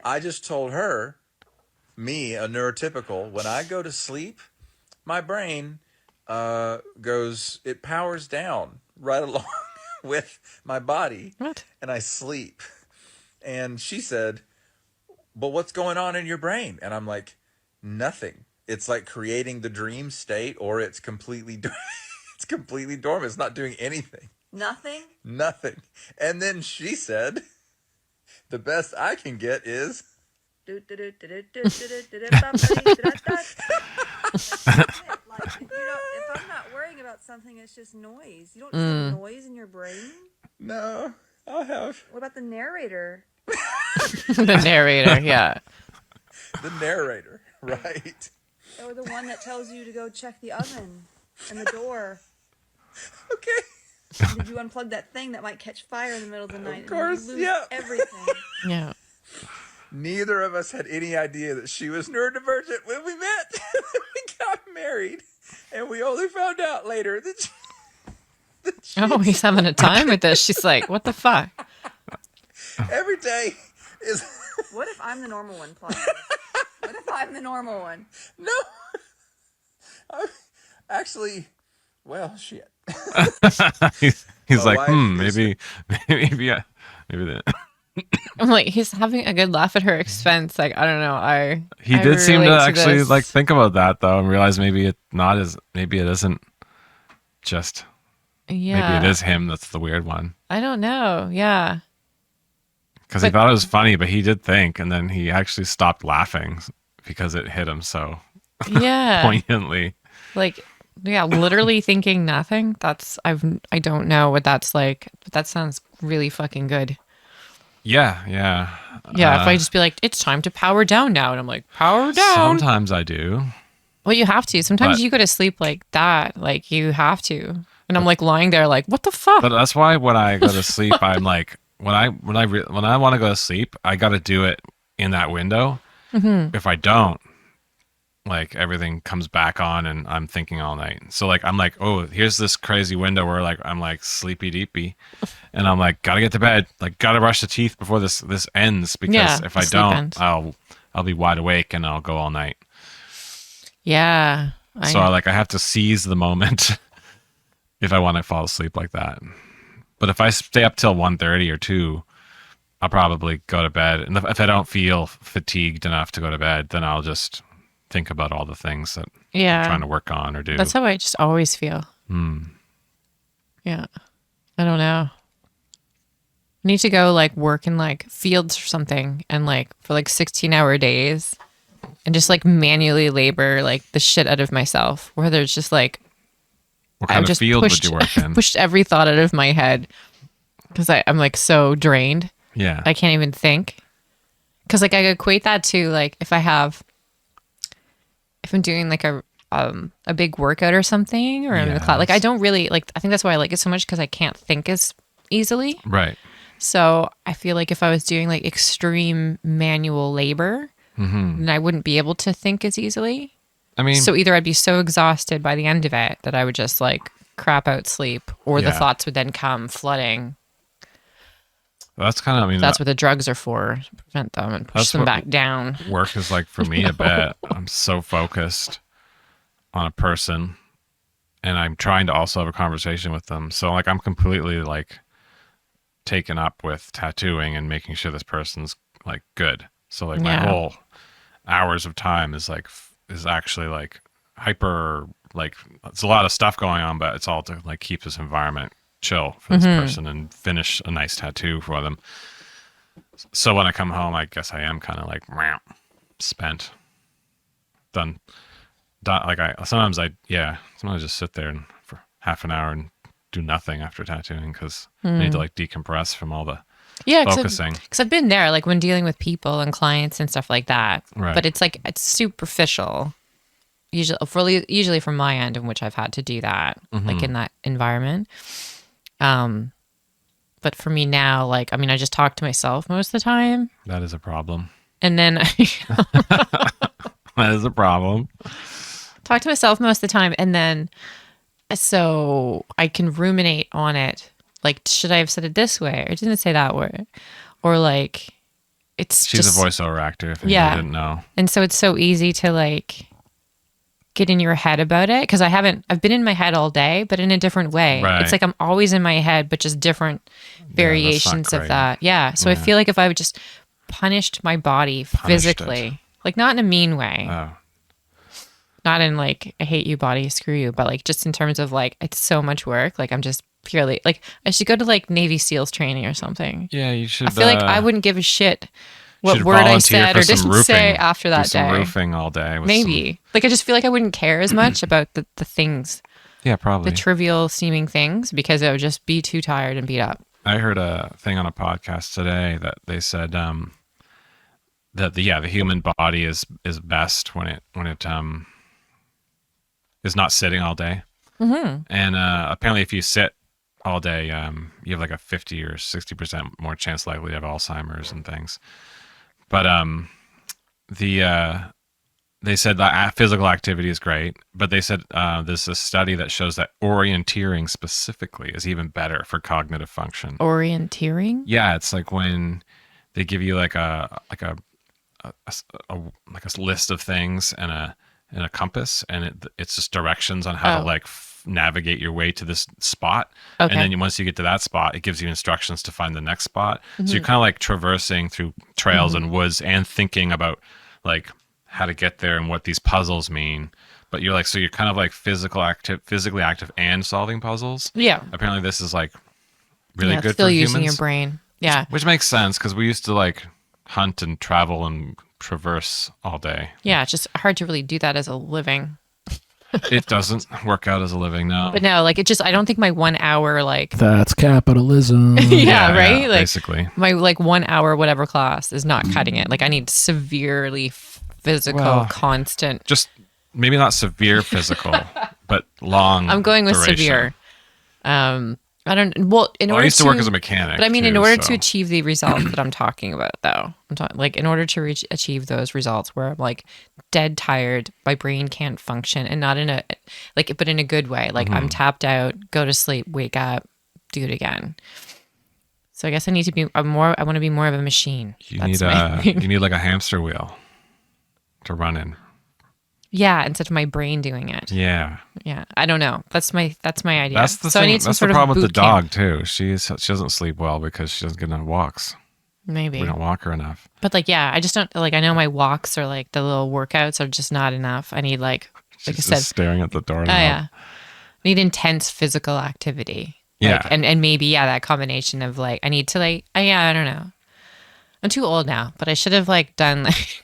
Speaker 6: I just told her, me, a neurotypical, when I go to sleep, my brain it powers down right along with my body.
Speaker 4: What?
Speaker 6: And I sleep. And she said, but what's going on in your brain? And I'm like, nothing. It's like creating the dream state, or it's completely it's completely dormant. It's not doing anything.
Speaker 7: Nothing?
Speaker 6: Nothing. And then she said, the best I can get is,
Speaker 7: Like, if I'm not worrying about something, it's just noise. You don't have noise in your brain?
Speaker 6: no, I'll have
Speaker 7: What about the narrator?
Speaker 4: The narrator. Yeah.
Speaker 6: the narrator, right?
Speaker 7: Or the one that tells you to go check the oven and the door?
Speaker 6: Okay.
Speaker 7: Did you unplug that thing that might catch fire in the middle of the night?
Speaker 6: Of course,
Speaker 7: and you lose
Speaker 6: yeah.
Speaker 7: everything.
Speaker 4: Yeah.
Speaker 6: Neither of us had any idea that she was neurodivergent when we met. We got married, and we only found out later that
Speaker 4: Oh, he's having a time with this. She's like, what the fuck?
Speaker 6: Every day is
Speaker 7: What if I'm the normal one, plus? What if I'm the normal one?
Speaker 6: no. Actually, well, shit.
Speaker 2: He's
Speaker 6: My
Speaker 2: like,
Speaker 6: wife is-
Speaker 2: maybe, maybe that.
Speaker 4: I'm like, he's having a good laugh at her expense. Like, I don't know.
Speaker 2: He
Speaker 4: I
Speaker 2: did seem to
Speaker 4: relate
Speaker 2: actually
Speaker 4: this.
Speaker 2: like think about that though, and realize maybe maybe it isn't just
Speaker 4: Yeah.
Speaker 2: maybe it is him that's the weird one.
Speaker 4: I don't know. Yeah.
Speaker 2: Because he
Speaker 4: But-
Speaker 2: thought it was funny, but he did think, and then he actually stopped laughing because it hit him so
Speaker 4: Yeah.
Speaker 2: poignantly.
Speaker 4: Like, yeah, literally thinking nothing. I don't know what that's like, but that sounds really fucking good.
Speaker 2: Yeah.
Speaker 4: Yeah, if I just be like, it's time to power down now, and I'm like, power down.
Speaker 2: Sometimes I do.
Speaker 4: Well, you have to. Sometimes
Speaker 2: But-
Speaker 4: you go to sleep like that. Like, you have to. And I'm like lying there, like, what the fuck?
Speaker 2: But that's why when I go to sleep, I'm like, when I want to go to sleep, I got to do it in that window.
Speaker 4: Mm-hmm.
Speaker 2: If I don't, like everything comes back on, and I'm thinking all night. So like I'm like, oh, here's this crazy window where like I'm like sleepy deepy, and I'm like, gotta get to bed, like gotta brush the teeth before this ends, because
Speaker 4: Yeah,
Speaker 2: if I
Speaker 4: the sleep
Speaker 2: don't,
Speaker 4: ends.
Speaker 2: I'll be wide awake and I'll go all night.
Speaker 4: Yeah.
Speaker 2: So I have to seize the moment if I want to fall asleep like that. But if I stay up till 1:30 or 2, I'll probably go to bed. And if I don't feel fatigued enough to go to bed, then I'll just think about all the things that I'm trying to work on or do.
Speaker 4: That's how I just always feel. Yeah. I don't know. I need to go like work in like fields or something, and like for like 16-hour days, and just like manually labor like the shit out of myself, where there's just like
Speaker 2: What kind
Speaker 4: I've
Speaker 2: of
Speaker 4: just
Speaker 2: field
Speaker 4: pushed,
Speaker 2: would you work in?
Speaker 4: pushed every thought out of my head, because I'm like so drained.
Speaker 2: Yeah.
Speaker 4: I can't even think. Because like I equate that to like if I'm doing like a big workout or something, or in the class, like I
Speaker 2: Yes.
Speaker 4: don't really like. I think that's why I like it so much, because I can't think as easily.
Speaker 2: Right.
Speaker 4: So I feel like if I was doing like extreme manual labor, then I wouldn't be able to think as easily.
Speaker 2: I mean,
Speaker 4: So either I'd be so exhausted by the end of it that I would just like crap out sleep, or the
Speaker 2: Yeah.
Speaker 4: thoughts would then come flooding.
Speaker 2: that's kind of, I mean,
Speaker 4: That's what the drugs are for, to prevent them and push
Speaker 2: That's
Speaker 4: them
Speaker 2: what-
Speaker 4: back down.
Speaker 2: work is like for me a bit. I'm so focused on a person, and I'm trying to also have a conversation with them. So like I'm completely like taken up with tattooing and making sure this person's like good. So like my
Speaker 4: Yeah.
Speaker 2: whole hours of time is like is actually like hyper, like it's a lot of stuff going on, but it's all to like keep this environment chill for this person and finish a nice tattoo for them. So when I come home, I guess I am kind of like spent, done. Like sometimes I just sit there and for half an hour and do nothing after tattooing, because I need to like decompress from all the
Speaker 4: Yeah,
Speaker 2: focusing.
Speaker 4: because I've been there, like when dealing with people and clients and stuff like that.
Speaker 2: Right.
Speaker 4: But it's like it's superficial. Usually from my end, in which I've had to do that, like in that environment. But for me now, like I mean, I just talk to myself most of the time,
Speaker 2: That is a problem.
Speaker 4: and then
Speaker 2: That is a problem.
Speaker 4: talk to myself most of the time, and then so I can ruminate on it. Like, should I have said it this way, or didn't it say that word, or like it's
Speaker 2: She's
Speaker 4: just
Speaker 2: a voiceover actor. If
Speaker 4: Yeah.
Speaker 2: anybody didn't know.
Speaker 4: And so it's so easy to like get in your head about it, because I've been in my head all day, but in a different way.
Speaker 2: Right.
Speaker 4: It's like I'm always in my head, but just different variations of
Speaker 2: great.
Speaker 4: that. Yeah. So I
Speaker 2: Yeah.
Speaker 4: feel like if I would just punished my body physically,
Speaker 2: it.
Speaker 4: like not in a mean way,
Speaker 2: Oh,
Speaker 4: not in like I hate you body, screw you, but like just in terms of like it's so much work. Like I'm just purely like I should go to like Navy SEALs training or something.
Speaker 2: yeah. You should.
Speaker 4: I feel like I wouldn't give a shit what
Speaker 2: should
Speaker 4: word I
Speaker 2: volunteer
Speaker 4: said
Speaker 2: for
Speaker 4: or
Speaker 2: some
Speaker 4: didn't
Speaker 2: roofing.
Speaker 4: say after
Speaker 2: Do
Speaker 4: that
Speaker 2: some
Speaker 4: day.
Speaker 2: roofing all day. With
Speaker 4: Maybe. Like I just feel like I wouldn't care as much about the things,
Speaker 2: Yeah, probably.
Speaker 4: the trivial seeming things, because I would just be too tired and beat up.
Speaker 2: I heard a thing on a podcast today that they said that the human body is best when it is not sitting all day. Mm-hmm. And apparently, if you sit all day, you have like a 50 or 60% more chance likely to have Alzheimer's and things. But the they said that physical activity is great, but they said there's a study that shows that orienteering specifically is even better for cognitive function.
Speaker 4: Orienteering?
Speaker 2: Yeah, it's like when they give you like a list of things and a compass, and it's just directions on how to like navigate your way to this spot.
Speaker 4: Okay.
Speaker 2: And then once you get to that spot, it gives you instructions to find the next spot. So you're kind of like traversing through trails and woods and thinking about like how to get there and what these puzzles mean. But you're like, so you're kind of like physically active and solving puzzles.
Speaker 4: Yeah.
Speaker 2: Apparently this is like really
Speaker 4: Yeah,
Speaker 2: good
Speaker 4: still
Speaker 2: for
Speaker 4: using
Speaker 2: humans.
Speaker 4: your brain. Yeah.
Speaker 2: Which makes sense because we used to like hunt and travel and traverse all day.
Speaker 4: Yeah, it's just hard to really do that as a living.
Speaker 2: It doesn't work out as a living, no.
Speaker 4: But no, like I don't think my 1 hour like
Speaker 5: That's capitalism.
Speaker 4: yeah, right? Like
Speaker 2: basically.
Speaker 4: my like 1 hour whatever class is not cutting it. Like I need severely physical,
Speaker 2: Well,
Speaker 4: constant.
Speaker 2: Just maybe not severe physical, but long.
Speaker 4: I'm going with
Speaker 2: duration.
Speaker 4: severe. I don't. Well, in
Speaker 2: Well,
Speaker 4: order
Speaker 2: I used to work as a mechanic.
Speaker 4: but I mean, in
Speaker 2: too,
Speaker 4: order
Speaker 2: so.
Speaker 4: to achieve the results that I'm talking about, though, I'm talking like in order to achieve those results where I'm like dead tired, my brain can't function, and not in a like, but in a good way. Like I'm tapped out, go to sleep, wake up, do it again. So I guess I need to be I want to be more of a machine.
Speaker 2: You
Speaker 4: That's
Speaker 2: need
Speaker 4: my thing.
Speaker 2: you need like a hamster wheel to run in.
Speaker 4: Yeah, instead of my brain doing it.
Speaker 2: Yeah.
Speaker 4: Yeah, I don't know. That's my idea.
Speaker 2: That's the
Speaker 4: so I
Speaker 2: thing.
Speaker 4: need some
Speaker 2: That's
Speaker 4: sort
Speaker 2: the
Speaker 4: of
Speaker 2: problem with the
Speaker 4: boot camp.
Speaker 2: dog too. She doesn't sleep well because she doesn't get enough walks.
Speaker 4: Maybe.
Speaker 2: We don't walk her enough.
Speaker 4: But like, yeah, I just don't like. I know my walks or like the little workouts are just not enough. I need like I
Speaker 2: She's
Speaker 4: said,
Speaker 2: just staring at the door.
Speaker 4: oh yeah, I need intense physical activity.
Speaker 2: Yeah.
Speaker 4: Like, and maybe that combination of like I need to like I don't know. I'm too old now, but I should have like done like.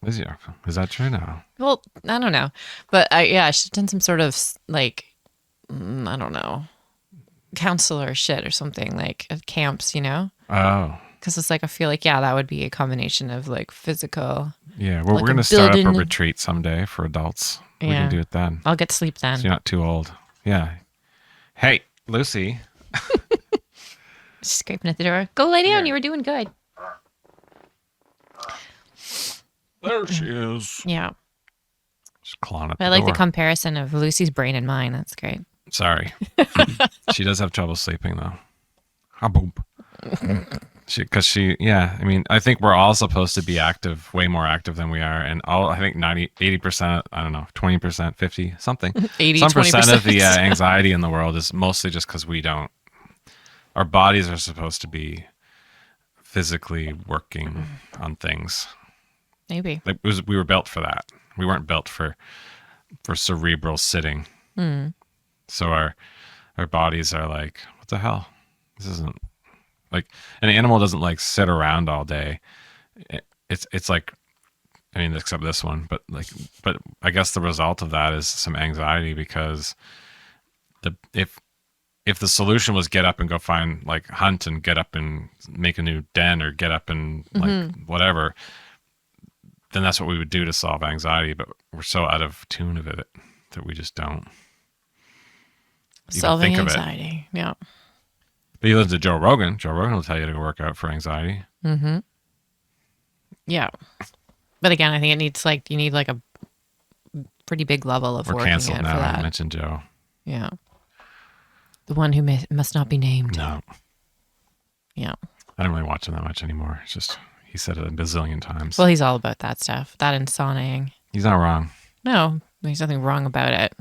Speaker 2: Is that true now?
Speaker 4: Well, I don't know, but I should have done some sort of like I don't know, counselor shit or something like at camps, you know.
Speaker 2: Oh.
Speaker 4: Because it's like I feel like that would be a combination of like physical.
Speaker 2: Yeah. Well,
Speaker 4: Like
Speaker 2: we're
Speaker 4: a
Speaker 2: going to start up a
Speaker 4: building-
Speaker 2: retreat someday for adults. We
Speaker 4: Yeah.
Speaker 2: can do it then.
Speaker 4: I'll get sleep then.
Speaker 2: So you're not too old. Yeah. Hey, Lucy.
Speaker 4: Scraping at the door. Go lay down. You were doing good.
Speaker 2: There she is.
Speaker 4: Yeah.
Speaker 2: Just clawing at
Speaker 4: But I
Speaker 2: the
Speaker 4: like the
Speaker 2: door.
Speaker 4: comparison of Lucy's brain and mine. That's great.
Speaker 2: Sorry. She does have trouble sleeping though. Ah, boom. I mean, I think we're all supposed to be active, way more active than we are. And I think 80%, I don't know, 20%, 50, something.
Speaker 4: 80,
Speaker 2: Some percent of the
Speaker 4: 20%.
Speaker 2: anxiety in the world is mostly just because our bodies are supposed to be physically working on things.
Speaker 4: Maybe.
Speaker 2: Like we were built for that. We weren't built for cerebral sitting. So our bodies are like, what the hell? This isn't like an animal doesn't like sit around all day. It's like, I mean, except this one, but I guess the result of that is some anxiety because if the solution was get up and go find like hunt and get up and make a new den or get up and like whatever, then that's what we would do to solve anxiety. But we're so out of tune of it that we just don't even
Speaker 4: Solving
Speaker 2: think of it.
Speaker 4: anxiety. Yeah.
Speaker 2: But you listen to Joe Rogan. Joe Rogan will tell you to work out for anxiety.
Speaker 4: Yeah. But again, I think it needs like, you need like a pretty big level of
Speaker 2: We're
Speaker 4: working
Speaker 2: canceled
Speaker 4: it
Speaker 2: now.
Speaker 4: for
Speaker 2: I
Speaker 4: that.
Speaker 2: mentioned Joe.
Speaker 4: Yeah. The one who must not be named.
Speaker 2: No,
Speaker 4: Yeah.
Speaker 2: I don't really watch him that much anymore. It's just he said it a bazillion times.
Speaker 4: Well, he's all about that stuff. That and saunaing.
Speaker 2: He's not wrong.
Speaker 4: No, there's nothing wrong about it.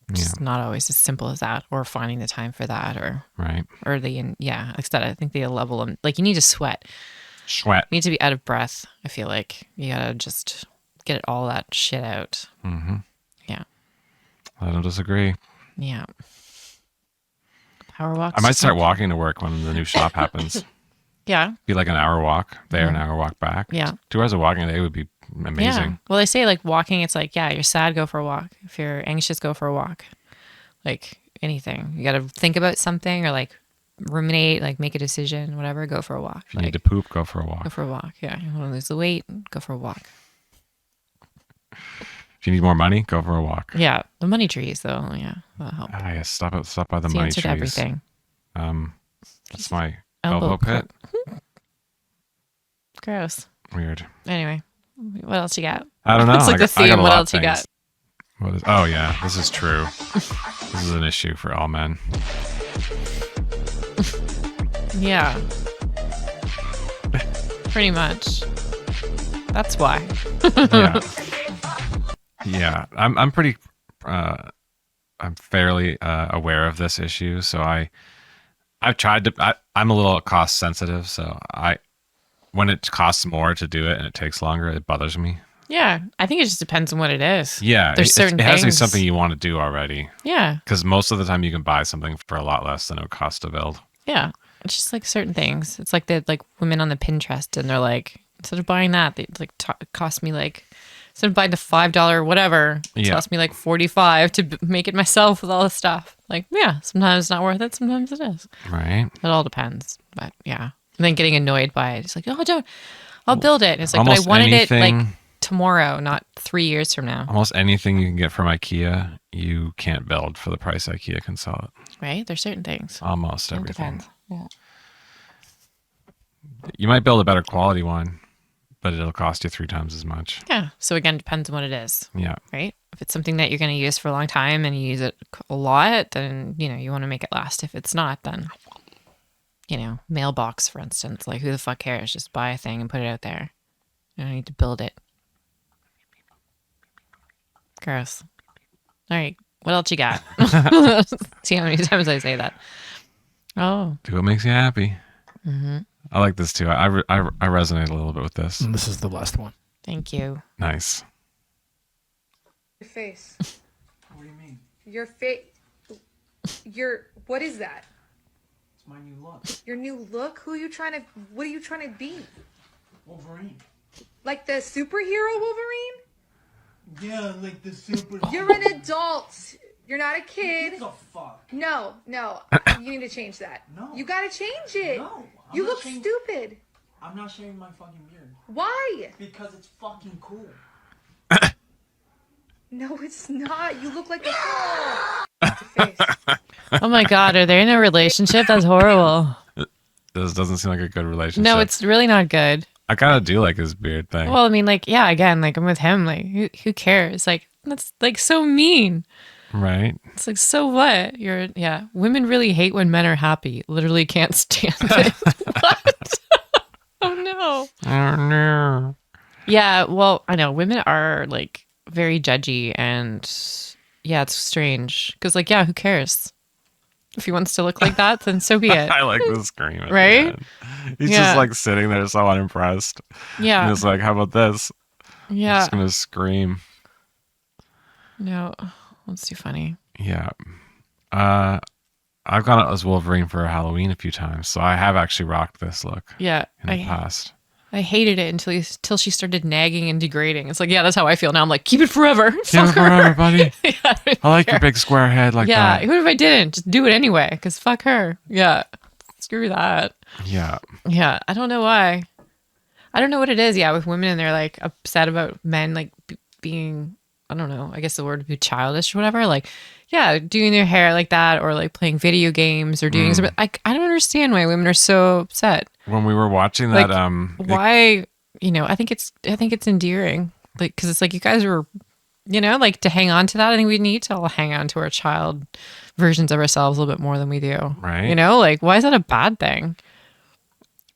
Speaker 2: Yeah.
Speaker 4: Just not always as simple as that, or finding the time for that, or
Speaker 2: Right.
Speaker 4: like I said, I think the level of like you need to sweat.
Speaker 2: Sweat.
Speaker 4: You need to be out of breath. I feel like you gotta just get all that shit out.
Speaker 2: Mm-hmm.
Speaker 4: Yeah,
Speaker 2: I don't disagree.
Speaker 4: yeah. Power walks.
Speaker 2: I might start walking to work when the new shop happens.
Speaker 4: Yeah,
Speaker 2: Be like an hour walk there, an hour walk back.
Speaker 4: Yeah.
Speaker 2: 2 hours of walking a day would be amazing.
Speaker 4: yeah. Well, they say like walking. It's like you're sad, go for a walk. If you're anxious, go for a walk. Like anything, you gotta think about something or like ruminate, like make a decision, whatever. Go for a walk.
Speaker 2: If you
Speaker 4: Like,
Speaker 2: need to poop, go for a walk.
Speaker 4: go for a walk. Yeah, you want to lose the weight, go for a walk.
Speaker 2: If you need more money, go for a walk.
Speaker 4: Yeah, the money trees though. Yeah, that'll help.
Speaker 2: Ah, yes. Stop by the
Speaker 4: It's the
Speaker 2: money
Speaker 4: answer
Speaker 2: trees.
Speaker 4: to everything.
Speaker 2: That's my
Speaker 4: Elbow
Speaker 2: elbow pit.
Speaker 4: Gross.
Speaker 2: Weird.
Speaker 4: Anyway, What else you got?
Speaker 2: I don't know.
Speaker 4: It's like the
Speaker 2: I got
Speaker 4: theme.
Speaker 2: a
Speaker 4: What
Speaker 2: lot
Speaker 4: else
Speaker 2: of
Speaker 4: you
Speaker 2: things.
Speaker 4: got?
Speaker 2: What is? Oh yeah, this is true. This is an issue for all men.
Speaker 4: Yeah. Pretty much. That's why.
Speaker 2: Yeah. Yeah. I'm pretty. I'm fairly aware of this issue, so I've tried to. I'm a little cost sensitive, so when it costs more to do it and it takes longer, it bothers me.
Speaker 4: Yeah. I think it just depends on what it is.
Speaker 2: Yeah,
Speaker 4: There's certain
Speaker 2: it has to be
Speaker 4: things.
Speaker 2: something you want to do already.
Speaker 4: Yeah.
Speaker 2: Because most of the time you can buy something for a lot less than it would cost to build.
Speaker 4: Yeah. It's just like certain things. It's like the women on the Pinterest, and they're like, instead of buying that, they like cost me like, instead of buying the $5 whatever, it
Speaker 2: Yeah.
Speaker 4: cost me like $45 to make it myself with all this stuff. Like, yeah, sometimes it's not worth it. Sometimes it is.
Speaker 2: Right.
Speaker 4: It all depends. But yeah. And then getting annoyed by it. It's like, oh, I'll build it. And it's like, but I
Speaker 2: Almost
Speaker 4: wanted it like
Speaker 2: anything-
Speaker 4: tomorrow, not 3 years from now.
Speaker 2: Almost anything you can get from IKEA, you can't build for the price IKEA can sell it.
Speaker 4: Right? There's certain things.
Speaker 2: Almost
Speaker 4: It
Speaker 2: everything.
Speaker 4: depends. Yeah.
Speaker 2: You might build a better quality one, but it'll cost you 3 times as much.
Speaker 4: Yeah. So again, depends on what it is.
Speaker 2: Yeah.
Speaker 4: Right? If it's something that you're going to use for a long time and you use it a lot, then, you want to make it last. If it's not, then, mailbox, for instance, like who the fuck cares? Just buy a thing and put it out there. You don't need to build it. Gross. All right. What else you got? See how many times I say that. Oh.
Speaker 2: Do what makes you happy.
Speaker 4: Mm-hmm.
Speaker 2: I like this too. I resonate a little bit with this.
Speaker 5: And this is the last one.
Speaker 4: Thank you.
Speaker 2: Nice.
Speaker 8: Your face.
Speaker 9: What do you mean?
Speaker 8: Your face. What is that?
Speaker 9: It's my new look.
Speaker 8: Your new look? What are you trying to be?
Speaker 9: Wolverine.
Speaker 8: Like the superhero Wolverine?
Speaker 9: Yeah, like the super.
Speaker 8: You're an adult. You're not a kid.
Speaker 9: What the fuck?
Speaker 8: No. You need to change that.
Speaker 9: No.
Speaker 8: You gotta change it.
Speaker 9: No, I'm
Speaker 8: You
Speaker 9: not
Speaker 8: look
Speaker 9: changing-
Speaker 8: stupid.
Speaker 9: I'm not shaving my fucking beard.
Speaker 8: Why?
Speaker 9: Because it's fucking cool.
Speaker 8: No, it's not. You look like a Your face.
Speaker 4: Oh my God. Are they in a relationship? That's horrible.
Speaker 2: This doesn't seem like a good relationship.
Speaker 4: No, it's really not good.
Speaker 2: I kind of do like his beard thing.
Speaker 4: Well, I mean, like, yeah, again, like I'm with him. Like, who cares? Like, that's like so mean.
Speaker 2: Right?
Speaker 4: It's like, so what? Women really hate when men are happy. Literally can't stand it. What? Oh no.
Speaker 2: Oh, no.
Speaker 4: Yeah, well, I know women are like very judgy, and yeah, it's strange because, like, yeah, who cares? If he wants to look like that, then so be it.
Speaker 2: I like the scream. At the
Speaker 4: Right?
Speaker 2: end. He's
Speaker 4: Yeah.
Speaker 2: just like sitting there so unimpressed.
Speaker 4: Yeah,
Speaker 2: And it's like, how about this? I'm
Speaker 4: yeah.
Speaker 2: just going to scream.
Speaker 4: No, that's too funny.
Speaker 2: Yeah. I've gone out as Wolverine for Halloween a few times, so I have actually rocked this look
Speaker 4: Yeah,
Speaker 2: in the past.
Speaker 4: I hated it until she started nagging and degrading. It's like, yeah, that's how I feel now. I'm like, keep it forever.
Speaker 2: Keep it
Speaker 4: Fuck her.
Speaker 2: forever, buddy.
Speaker 4: Yeah, I don't
Speaker 2: I like
Speaker 4: care.
Speaker 2: your big square head like
Speaker 4: yeah,
Speaker 2: that.
Speaker 4: even if I didn't, just do it anyway. Because fuck her. Yeah, screw that.
Speaker 2: Yeah.
Speaker 4: Yeah, I don't know why. I don't know what it is. Yeah, with women and they're like upset about men like being, I don't know. I guess the word would be childish or whatever. Like, yeah, doing their hair like that, or like playing video games or doing something. I don't understand why women are so upset.
Speaker 2: When we were watching that,
Speaker 4: Like, why? I think it's endearing. Like, because it's like you guys were, like to hang on to that. I think we need to all hang on to our child versions of ourselves a little bit more than we do.
Speaker 2: Right.
Speaker 4: Like, why is that a bad thing?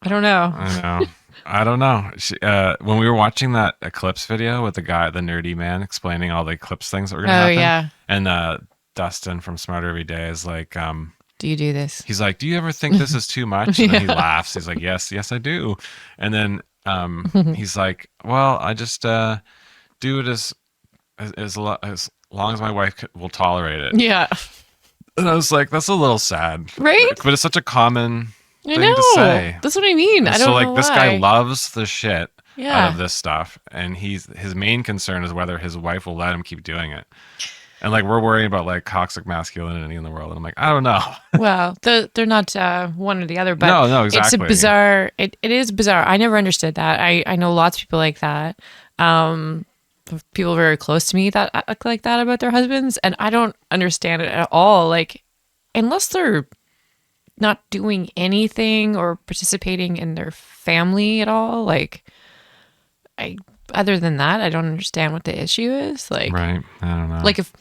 Speaker 4: I don't know.
Speaker 2: I know. I don't know. When we were watching that Eclipse video with the nerdy man explaining all the eclipse things that were going to
Speaker 4: Oh,
Speaker 2: happen.
Speaker 4: yeah.
Speaker 2: And Dustin from Smarter Every Day is like,
Speaker 4: Do you do this?
Speaker 2: he's like, do you ever think this is too much? And then he laughs. He's like, yes, I do. And then he's like, well, I just do it as long as my wife will tolerate it.
Speaker 4: Yeah.
Speaker 2: And I was like, that's a little sad.
Speaker 4: Right?
Speaker 2: But it's such a common
Speaker 4: I
Speaker 2: thing
Speaker 4: know.
Speaker 2: to say.
Speaker 4: That's what I mean. I don't
Speaker 2: So like
Speaker 4: know
Speaker 2: this
Speaker 4: why.
Speaker 2: guy loves the shit
Speaker 4: Yeah.
Speaker 2: out of this stuff, and his main concern is whether his wife will let him keep doing it. And like we're worrying about like toxic masculinity in the world, and I'm like, I don't know.
Speaker 4: Well, they're not one or the other, but
Speaker 2: No,
Speaker 4: it's a
Speaker 2: exactly.
Speaker 4: bizarre. It is bizarre. I never understood that. I know lots of people like that. People very close to me that act like that about their husbands, and I don't understand it at all. Like, unless they're not doing anything or participating in their family at all, like I other than that, I don't understand what the issue is. Like,
Speaker 2: Right. I don't know.
Speaker 4: like if,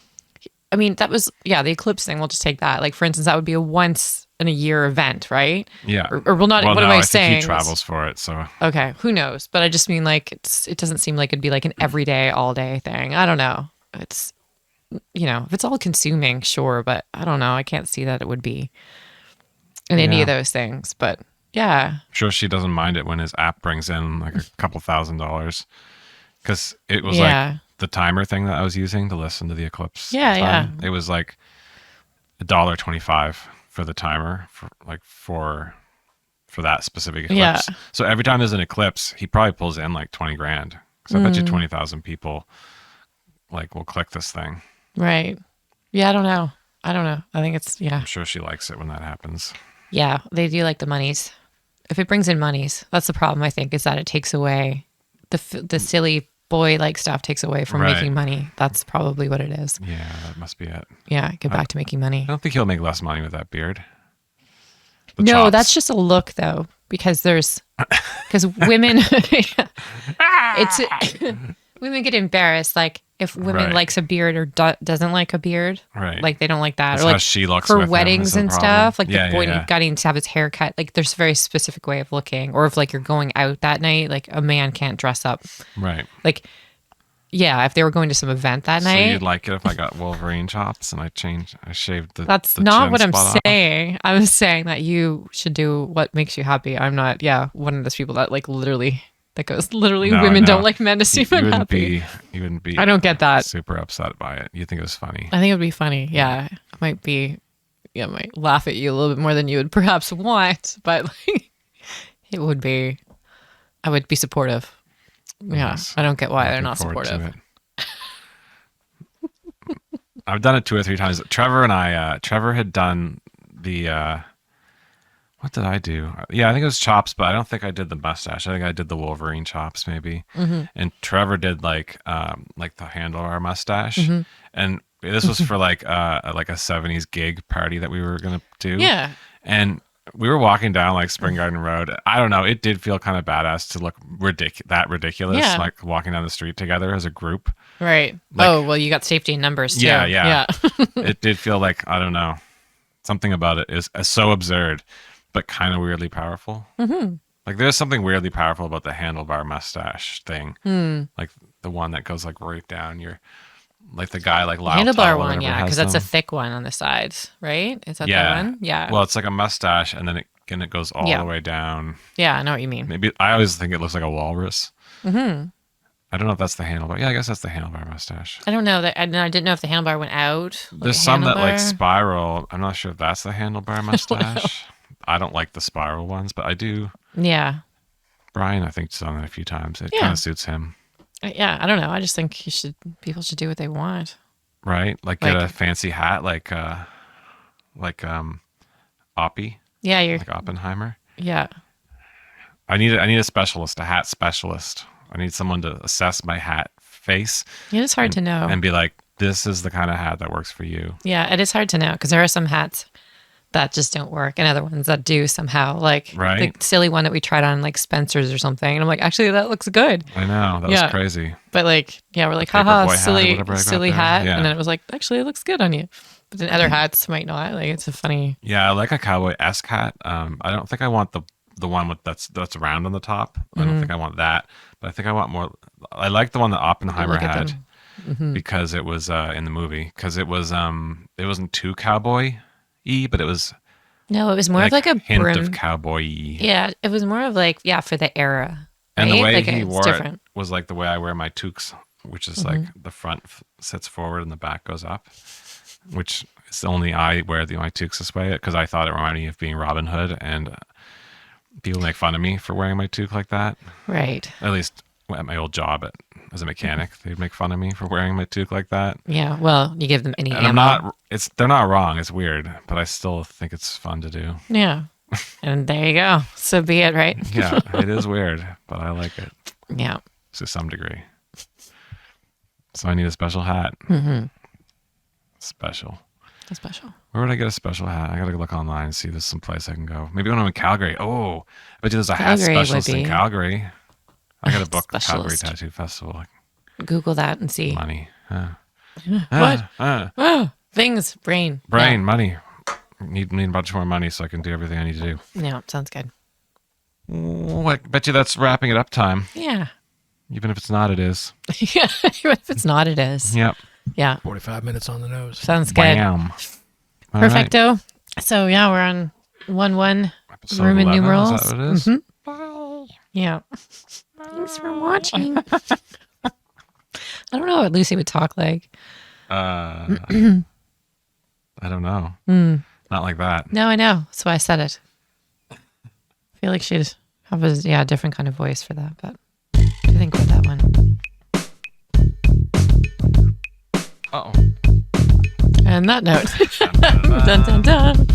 Speaker 4: I mean, that was, the eclipse thing. We'll just take that. Like, for instance, that would be a once in a year event, right?
Speaker 2: yeah.
Speaker 4: Or well, not,
Speaker 2: Well,
Speaker 4: what
Speaker 2: no,
Speaker 4: am I
Speaker 2: think
Speaker 4: saying?
Speaker 2: he travels for it, so
Speaker 4: Okay, who knows? But I just mean like it doesn't seem like it'd be like an everyday, all day thing. I don't know. It's if it's all consuming, sure, but I don't know. I can't see that it would be in any of those things. But yeah,
Speaker 2: I'm sure she doesn't mind it when his app brings in like a couple $1,000s, because it was like the timer thing that I was using to listen to the eclipse. time. It was like $1.25 for the timer for that specific eclipse. So every time there's an eclipse, he probably pulls in like 20 grand. So I bet you 20,000 people like will click this thing.
Speaker 4: right. Yeah, I don't know. I think it's
Speaker 2: I'm sure she likes it when that happens.
Speaker 4: Yeah, they do like the monies. If it brings in monies, that's the problem. I think is that it takes away the silly boy like stuff takes away from making money. That's probably what it is.
Speaker 2: Yeah, that must be it.
Speaker 4: Yeah, get back to making money.
Speaker 2: I don't think he'll make less money with that beard.
Speaker 4: No,
Speaker 2: chops.
Speaker 4: that's just a look though, because women, it's women get embarrassed. Like if women likes a beard or doesn't like a beard,
Speaker 2: right?
Speaker 4: Like they don't like that.
Speaker 2: That's
Speaker 4: or like
Speaker 2: how she looks
Speaker 4: for
Speaker 2: with
Speaker 4: weddings and stuff. Like the boy
Speaker 2: yeah.
Speaker 4: needs to have his hair cut. Like there's a very specific way of looking. Or if like you're going out that night, like a man can't dress up.
Speaker 2: Right.
Speaker 4: Like. Yeah, if they were going to some event that night.
Speaker 2: So you'd like it if I got Wolverine chops and I shaved the.
Speaker 4: That's
Speaker 2: the
Speaker 4: not
Speaker 2: chin
Speaker 4: what I'm
Speaker 2: spot
Speaker 4: saying. I'm saying that you should do what makes you happy. I'm not, one of those people that like literally, that goes literally,
Speaker 2: No,
Speaker 4: women
Speaker 2: no.
Speaker 4: don't like men to see men happy.
Speaker 2: You wouldn't be.
Speaker 4: I don't get that.
Speaker 2: Super upset by it. You think it was funny.
Speaker 4: I think it would be funny. Yeah, I might laugh at you a little bit more than you would perhaps want, but like, it would be, I would be supportive. Yeah,
Speaker 2: Yes.
Speaker 4: I don't get why they're
Speaker 2: Looking
Speaker 4: not
Speaker 2: forward to
Speaker 4: supportive.
Speaker 2: it. I've done it 2 or 3 times. Trevor had done the, what did I do? Yeah, I think it was chops, but I don't think I did the mustache. I think I did the Wolverine chops maybe.
Speaker 4: Mm-hmm.
Speaker 2: And Trevor did like the handlebar mustache. Mm-hmm. And this was for like a 70s gig party that we were going to do.
Speaker 4: Yeah.
Speaker 2: And we were walking down like Spring Garden Road. I don't know. It did feel kind of badass to look ridiculous, like walking down the street together as a group.
Speaker 4: Right.
Speaker 2: Like,
Speaker 4: well, you got safety in numbers too.
Speaker 2: Yeah. It did feel like, I don't know, something about it is so absurd, but kind of weirdly powerful. Mm-hmm. Like there's something weirdly powerful about the handlebar mustache thing. Like the one that goes like right down your, like the guy like Lyle
Speaker 4: handlebar
Speaker 2: Tuttle,
Speaker 4: one, yeah, because that's
Speaker 2: them.
Speaker 4: a thick one on the sides, right? Is that the one? Yeah.
Speaker 2: Well, it's like a mustache, and then it goes all the way down.
Speaker 4: Yeah, I know what you mean.
Speaker 2: Maybe I always think it looks like a walrus. Mm-hmm. I don't know if that's the handlebar. Yeah, I guess that's the handlebar mustache.
Speaker 4: I don't know that. I didn't know if the handlebar went out.
Speaker 2: There's some that like spiral. I'm not sure if that's the handlebar mustache. I don't like the spiral ones, but I do.
Speaker 4: Yeah.
Speaker 2: Brian, I think, has done it a few times. It kind of suits him.
Speaker 4: Yeah, I don't know. I just think people should do what they want.
Speaker 2: Right? Like get a fancy hat like Oppie.
Speaker 4: Yeah,
Speaker 2: like Oppenheimer.
Speaker 4: Yeah.
Speaker 2: I need a specialist, a hat specialist. I need someone to assess my hat face.
Speaker 4: Yeah, it's hard to know.
Speaker 2: And be like, this is the kind of hat that works for you.
Speaker 4: Yeah, it is hard to know because there are some hats that just don't work and other ones that do somehow. Like the silly one that we tried on like Spencer's or something. And I'm like, actually, that looks good.
Speaker 2: I know. That was crazy.
Speaker 4: But like, we're like, haha, silly hat. Yeah. And then it was like, actually, it looks good on you. But then other hats might not. Like, it's a funny.
Speaker 2: Yeah, I like a cowboy-esque hat. I don't think I want the one that's round on the top. I don't think I want that. But I think I want more. I like the one that Oppenheimer had because it was in the movie. Because it wasn't too cowboy-y, but it was.
Speaker 4: No, it was more of like a
Speaker 2: hint
Speaker 4: brim.
Speaker 2: of cowboy-y.
Speaker 4: Yeah, it was more of like for the era.
Speaker 2: And
Speaker 4: right?
Speaker 2: the way
Speaker 4: like
Speaker 2: he wore
Speaker 4: different.
Speaker 2: it was like the way I wear my toques, which is like the front sits forward and the back goes up. Which is only I wear my toques this way because I thought it reminded me of being Robin Hood, and people make fun of me for wearing my toque like that.
Speaker 4: Right.
Speaker 2: At least at my old job as a mechanic, they'd make fun of me for wearing my toque like that.
Speaker 4: Yeah. Well, you give them any
Speaker 2: and
Speaker 4: ammo.
Speaker 2: They're not wrong. It's weird, but I still think it's fun to do.
Speaker 4: Yeah. And there you go. So be it, right?
Speaker 2: Yeah, it is weird, but I like it.
Speaker 4: Yeah.
Speaker 2: To some degree. So I need a special hat. Special. Where would I get a special hat? I gotta look online and see if there's some place I can go. Maybe when I'm in Calgary. Oh, I bet you there's a hat specialist in Calgary. I got to book the Calgary
Speaker 4: Specialist.
Speaker 2: Tattoo Festival.
Speaker 4: Google that and see.
Speaker 2: Money.
Speaker 4: What? Things. Brain.
Speaker 2: Money. Need a bunch more money so I can do everything I need to do.
Speaker 4: Yeah, sounds good.
Speaker 2: Oh, I bet you that's wrapping it up time.
Speaker 4: Yeah.
Speaker 2: Even if it's not, it is.
Speaker 4: Yeah. If it's not, it is.
Speaker 2: Yep.
Speaker 4: Yeah.
Speaker 5: 45 minutes on the nose.
Speaker 4: Sounds good.
Speaker 2: Bam. All right.
Speaker 4: Perfecto. So yeah, we're on 1-1
Speaker 2: Episode
Speaker 4: Roman
Speaker 2: 11,
Speaker 4: numerals.
Speaker 2: Is that what it is?
Speaker 4: Mhm. Yeah. Thanks for watching. I don't know what Lucy would talk like.
Speaker 2: I don't know. Not like that.
Speaker 4: No, I know. That's why I said it. I feel like she'd have a different kind of voice for that, but I think with that one.
Speaker 2: Uh-oh.
Speaker 4: And that note. Dun, dun, dun.